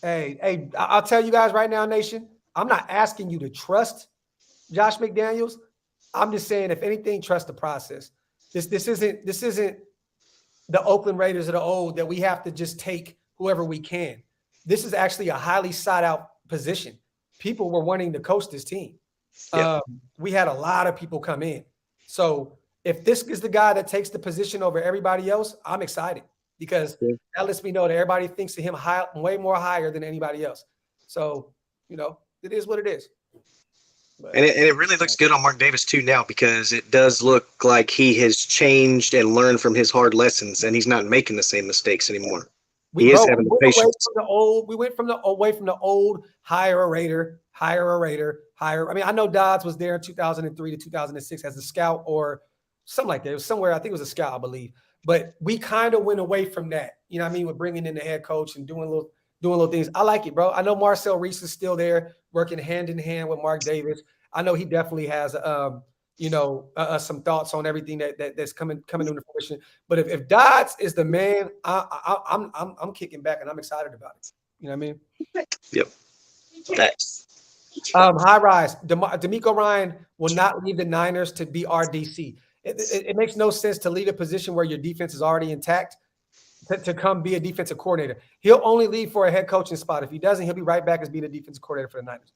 Hey, I'll tell you guys right now, Nation. I'm not asking you to trust Josh McDaniels. I'm just saying, if anything, trust the process. This isn't the Oakland Raiders of the old that we have to just take whoever we can. This is actually a highly sought out position. People were wanting to coach this team. Yeah. We had a lot of people come in. So if this is the guy that takes the position over everybody else, I'm excited because that lets me know that everybody thinks of him way more higher than anybody else. So, it is what it is. But, and it really looks good on Mark Davis too now because it does look like he has changed and learned from his hard lessons and he's not making the same mistakes anymore. He is having the patience. We went away from the old hire a Raider. I mean, I know Dodds was there in 2003 to 2006 as a scout or something like that. It was somewhere, I think it was a scout, I believe. But we kind of went away from that. You know what I mean? With bringing in the head coach and doing little things. I like it, bro. I know Marcel Reese is still there working hand in hand with Mark Davis. I know he definitely has some thoughts on everything that's coming into fruition. But if Dodds is the man, I'm kicking back and I'm excited about it. You know what I mean? Yep. Thanks. High rise. DeMeco Ryan will not leave the Niners to be our DC. It makes no sense to leave a position where your defense is already intact to come be a defensive coordinator. He'll only leave for a head coaching spot. If he doesn't, he'll be right back as being a defensive coordinator for the Niners.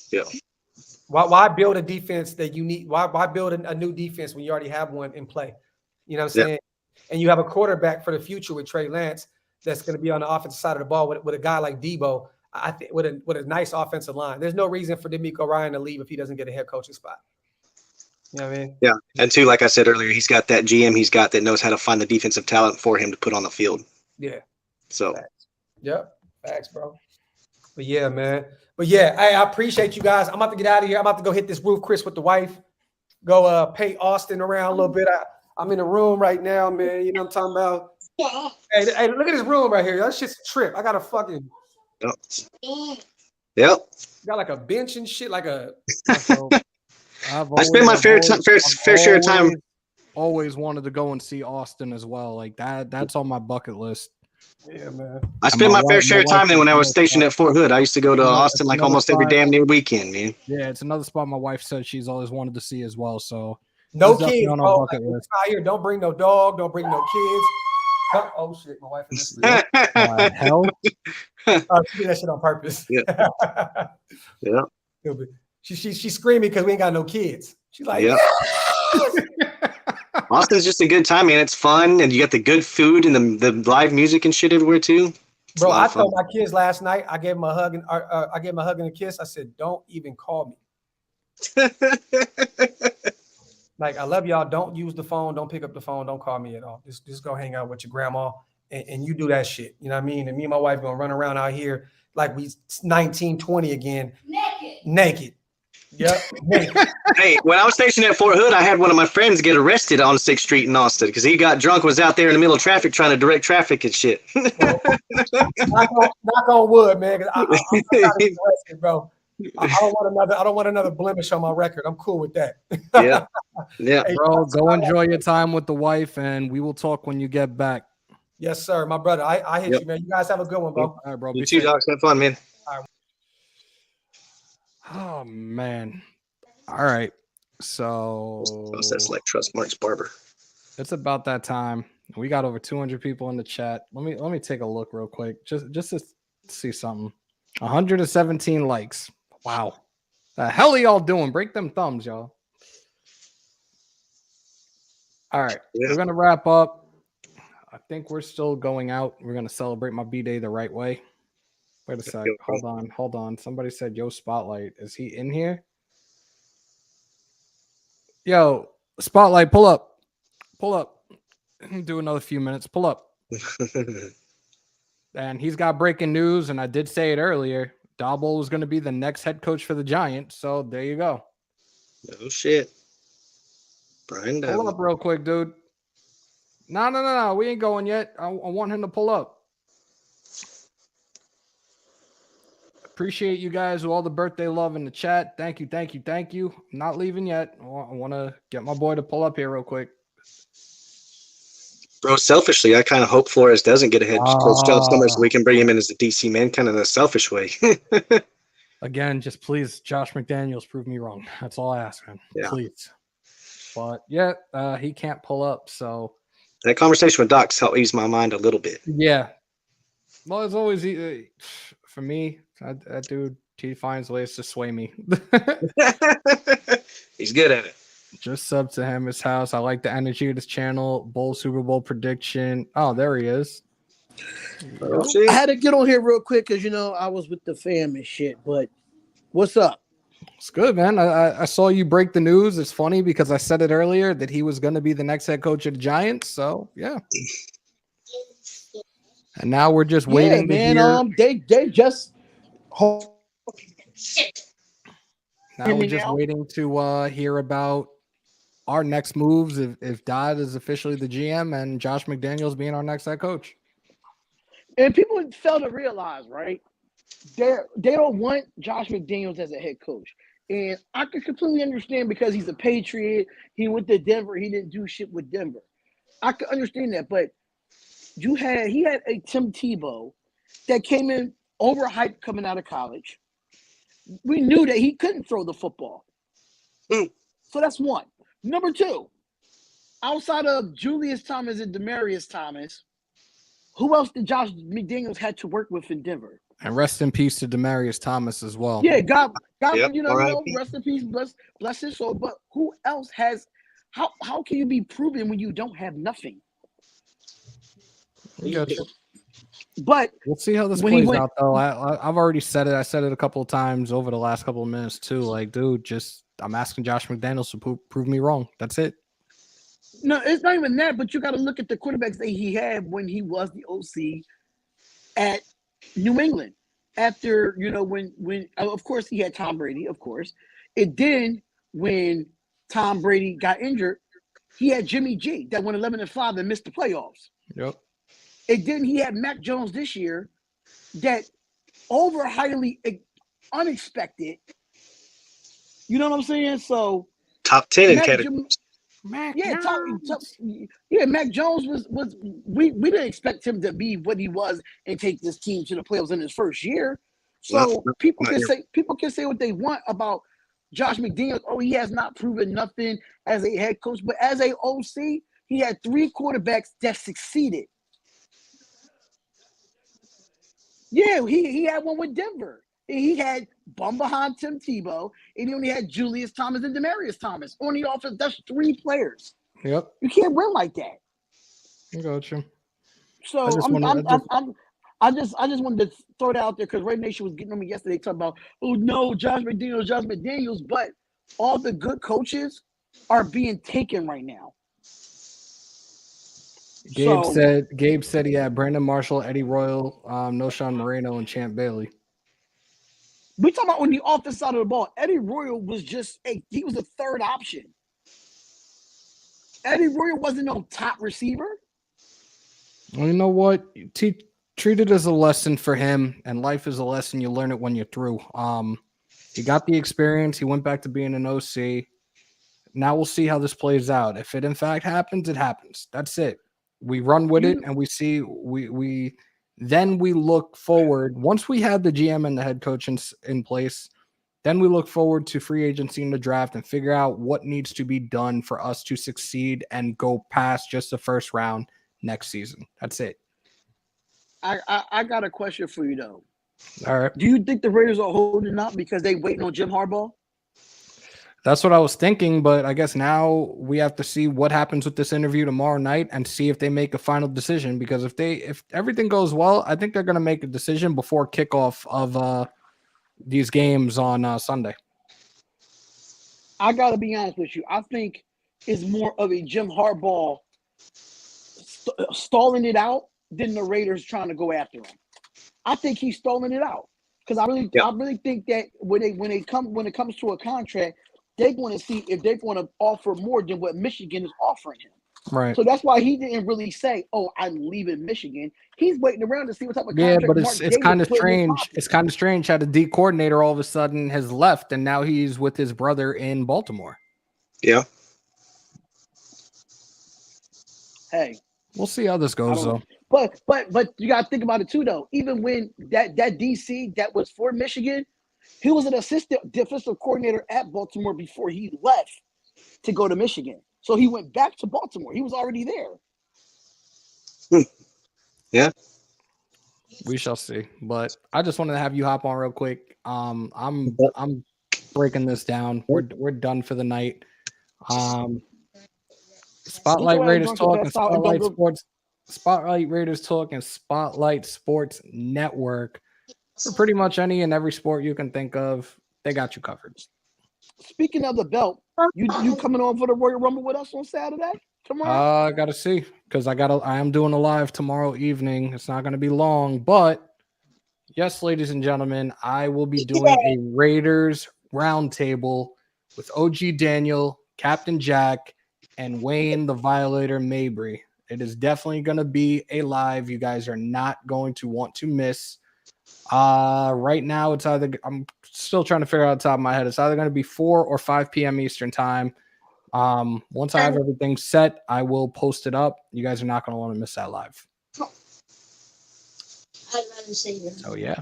Yeah. Why build a defense that you need? Why build a new defense when you already have one in play? You know what I'm saying? And you have a quarterback for the future with Trey Lance that's going to be on the offensive side of the ball with a guy like Debo. I think with a nice offensive line. There's no reason for DeMeco Ryan to leave if he doesn't get a head coaching spot. You know what I mean? Yeah. And two, like I said earlier, he's got that GM he's got that knows how to find the defensive talent for him to put on the field. Yeah. So. Facts. Yep. Facts, bro. But yeah, man. But yeah, I appreciate you guys. I'm about to get out of here. I'm about to go hit this roof, Chris, with the wife. Go pay Austin around a little bit. I'm in a room right now, man. You know what I'm talking about? Hey, look at this room right here. That shit's a trip. I got a fucking. Yep. Got like a bench and shit, like a. I spent my fair share of time. Always wanted to go and see Austin as well. Like that's on my bucket list. Yeah, man. I spent my fair share of time there when I was stationed at Fort Hood. I used to go to Austin like almost every damn near weekend, man. Yeah, it's another spot my wife said she's always wanted to see as well. So no kids on our bucket list. Here, don't bring no dog. Don't bring no kids. Oh shit, my wife is hell. She did that shit on purpose. Yeah. Yeah. She's screaming because we ain't got no kids. She's like, yeah. Austin's just a good time, man. It's fun, and you got the good food and the live music and shit everywhere too. It's bro, I told my kids last night. I gave them a hug and a kiss. I said, "Don't even call me." Like, I love y'all. Don't use the phone. Don't pick up the phone. Don't call me at all. Just go hang out with your grandma and you do that shit. You know what I mean? And me and my wife gonna run around out here like we 19, 20 again. Naked. Yep. Hey, when I was stationed at Fort Hood, I had one of my friends get arrested on 6th Street in Austin because he got drunk, was out there in the middle of traffic trying to direct traffic and shit. knock on wood, man. Cause I'm not arrested, bro. I don't want another blemish on my record. I'm cool with that. Yeah. Yeah. Hey, bro, go enjoy your time with the wife, and we will talk when you get back. Yes, sir. My brother. I hit you, man. You guys have a good one, bro. All right, bro. You too, dogs. Have fun, man. All right. Oh man. All right. So that's like Trust Mark's barber. It's about that time. We got over 200 people in the chat. Let me take a look real quick. Just to see something. 117 likes. Wow. The hell are y'all doing? Break them thumbs, y'all. All right, Yeah. we're gonna wrap up. I think we're still going out. We're gonna celebrate my B-Day the right way. Wait a sec. Hold on. Somebody said, "Yo, Spotlight, is he in here?" Yo, Spotlight, pull up. Do another few minutes. Pull up. And he's got breaking news, and I did say it earlier. Dabo is going to be the next head coach for the Giants. So there you go. Oh shit. Brian Pull Dabo. up real quick, dude. No. We ain't going yet. I want him to pull up. Appreciate you guys with all the birthday love in the chat. Thank you. I'm not leaving yet. I want to get my boy to pull up here real quick. Bro, selfishly, I kind of hope Flores doesn't get a head coach job somewhere so we can bring him in as a DC man, kind of in a selfish way. Again, just please, Josh McDaniels, prove me wrong. That's all I ask, man. Yeah. Please. But yeah, he can't pull up. So that conversation with Doc's helped ease my mind a little bit. Yeah. Well, it's always for me. That dude, he finds ways to sway me. He's good at it. Just sub to Hammers.House. I like the energy of this channel. Super Bowl prediction. Oh, there he is. I had to get on here real quick because I was with the fam and shit. But what's up? It's good, man. I saw you break the news. It's funny because I said it earlier that he was going to be the next head coach of the Giants. So yeah. And now we're just waiting. Man, to hear. They just. Now we're just waiting to hear about our next moves if Dodd is officially the GM and Josh McDaniels being our next head coach. And people fail to realize, right? They don't want Josh McDaniels as a head coach. And I can completely understand because he's a Patriot. He went to Denver. He didn't do shit with Denver. I can understand that. But he had a Tim Tebow that came in overhyped coming out of college. We knew that he couldn't throw the football. So that's one. Number two, outside of Julius Thomas and Demaryius Thomas, who else did Josh McDaniels had to work with in Denver? And rest in peace to Demaryius Thomas as well. Yeah, God, Yep, rest in peace, bless his soul. But who else has? How can you be proven when you don't have nothing? Gotcha. But we'll see how this plays out, though. I've already said it. I said it a couple of times over the last couple of minutes too. Like, dude, I'm asking Josh McDaniels to prove me wrong. That's it. No, it's not even that. But you got to look at the quarterbacks that he had when he was the OC at New England. After when of course he had Tom Brady, of course. And then when Tom Brady got injured, he had Jimmy G that went 11-5 and missed the playoffs. Yep. And then he had Mac Jones this year that over highly unexpected. You know what I'm saying? So top 10 in category. Mac Jones was we didn't expect him to be what he was and take this team to the playoffs in his first year. So people can say what they want about Josh McDaniels. Oh, he has not proven nothing as a head coach, but as a OC, he had 3 quarterbacks that succeeded. Yeah, he had one with Denver. He had bum behind Tim Tebow, and he only had Julius Thomas and Demaryius Thomas on the offense. That's 3 players. Yep. You can't win like that. I got you. So I just wanted to throw that out there because Red Nation was getting on me yesterday talking about, oh no, Josh McDaniels, but all the good coaches are being taken right now. Gabe said he had Brandon Marshall, Eddie Royal, Noshawn Moreno, and Champ Bailey. We talking about on the offensive side of the ball. Eddie Royal was he was a third option. Eddie Royal wasn't no top receiver. Well, you know what? Treat it as a lesson for him, and life is a lesson. You learn it when you're through. He got the experience. He went back to being an OC. Now we'll see how this plays out. If it in fact happens, it happens. That's it. We run with it, and we see then we look forward. Once we have the GM and the head coach in place, then we look forward to free agency in the draft and figure out what needs to be done for us to succeed and go past just the first round next season. That's it. I got a question for you though. All right. Do you think the Raiders are holding up because they waiting on Jim Harbaugh? That's what I was thinking, but I guess now we have to see what happens with this interview tomorrow night and see if they make a final decision. Because if everything goes well, I think they're going to make a decision before kickoff of these games on Sunday. I gotta be honest with you. I think it's more of a Jim Harbaugh stalling it out than the Raiders trying to go after him. I think he's stalling it out because I really think that when it comes to a contract, they're going to see if they're going to offer more than what Michigan is offering him. Right. So that's why he didn't really say, "Oh, I'm leaving Michigan." He's waiting around to see what type of Yeah, contract. but Mark it's Davis kind of put in his strange. pocket. It's kind of strange how the D coordinator all of a sudden has left and now he's with his brother in Baltimore. Yeah. Hey, we'll see how this goes though. But you gotta think about it too, though. Even when that DC that was for Michigan, he was an assistant defensive coordinator at Baltimore before he left to go to Michigan. So he went back to Baltimore. He was already there. Yeah. We shall see. But I just wanted to have you hop on real quick. I'm breaking this down. We're done for the night. Spotlight Raiders Talk and Spotlight Sports. Spotlight Raiders Talk and Spotlight Sports Network. For pretty much any and every sport you can think of, they got you covered. Speaking of the belt, you coming on for the Royal Rumble with us on Saturday? Tomorrow? I gotta see because I am doing a live tomorrow evening. It's not gonna be long, but yes, ladies and gentlemen, I will be doing a Raiders roundtable with OG Daniel, Captain Jack, and Wayne the Violator Mabry. It is definitely gonna be a live. You guys are not going to want to miss. Right now it's either I'm still trying to figure out the top of my head. It's either going to be 4 or 5 p.m. Eastern time. Once I have everything set, I will post it up. You guys are not going to want to miss that live. I'd rather say that. Oh yeah.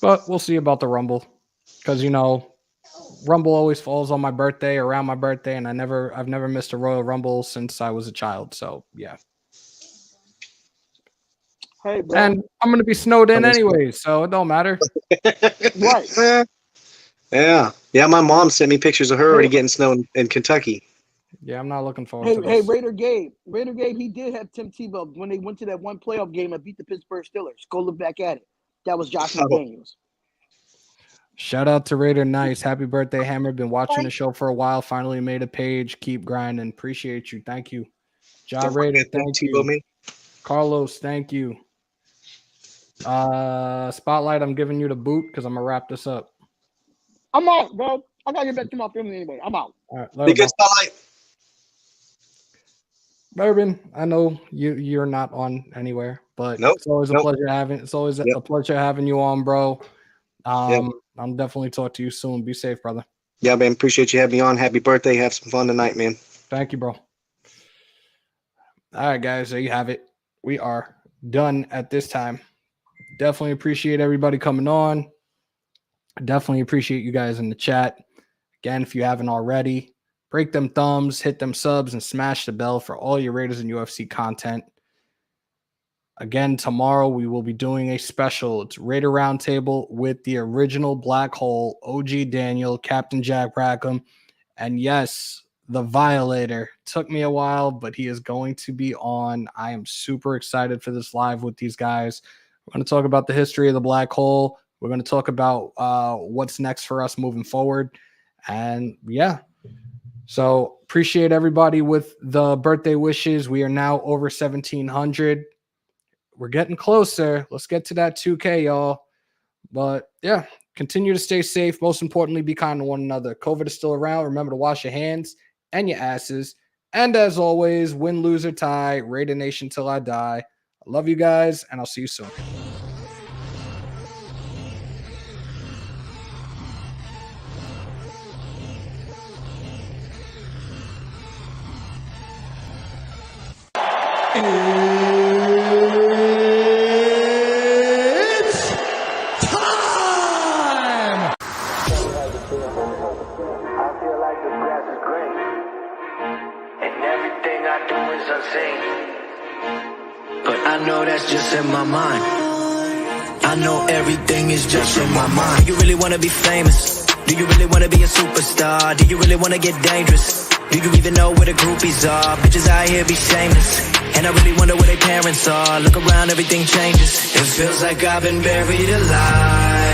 But we'll see about the Rumble. Because Rumble always falls on my birthday, around my birthday, and I've never missed a Royal Rumble since I was a child. So yeah. Hey, bro. And I'm going to be snowed in anyway, so it don't matter. Right. Yeah. My mom sent me pictures of her already getting snow in Kentucky. Yeah, I'm not looking forward to this. Hey, Raider Gabe, he did have Tim Tebow when they went to that one playoff game and beat the Pittsburgh Steelers. Go look back at it. That was Josh McDaniels. Shout out to Raider Nice. Happy birthday, Hammer. Been watching the show for a while. Finally made a page. Keep grinding. Appreciate you. Thank you. John Raider, thank you. Carlos, thank you. Spotlight, I'm giving you the boot because I'm gonna wrap this up. I'm out, bro. I gotta get back to my family anyway. I'm out. All right, be good, Spotlight. Bourbon, I know you're not on anywhere, but it's always a pleasure having. It's always a pleasure having you on, bro. I'm definitely talk to you soon. Be safe, brother. Yeah, man. Appreciate you having me on. Happy birthday. Have some fun tonight, man. Thank you, bro. All right, guys. There you have it. We are done at this time. Definitely appreciate everybody coming on. Definitely appreciate you guys in the chat. Again, if you haven't already, break them thumbs, hit them subs, and smash the bell for all your Raiders and UFC content. Again, tomorrow we will be doing a special. It's Raider Roundtable with the original Black Hole, OG Daniel, Captain Jack Rackham, and yes, the Violator. Took me a while, but he is going to be on. I am super excited for this live with these guys. We're going to talk about the history of the Black Hole. We're going to talk about what's next for us moving forward. And yeah, so appreciate everybody with the birthday wishes. We are now over 1,700. We're getting closer. Let's get to that 2K, y'all. But yeah, continue to stay safe. Most importantly, be kind to one another. COVID is still around. Remember to wash your hands and your asses. And as always, win, lose, or tie, Raider Nation till I die. I love you guys, and I'll see you soon. It's time! I feel like the grass is green, and everything I do is unseen. But I know that's just in my mind. I know everything is just in my mind. You really wanna be famous? Do you really wanna be a superstar? Do you really wanna get dangerous? Do you even know where the groupies are? Bitches out here be shameless. And I really wonder where their parents are. Look around, everything changes. It feels like I've been buried alive.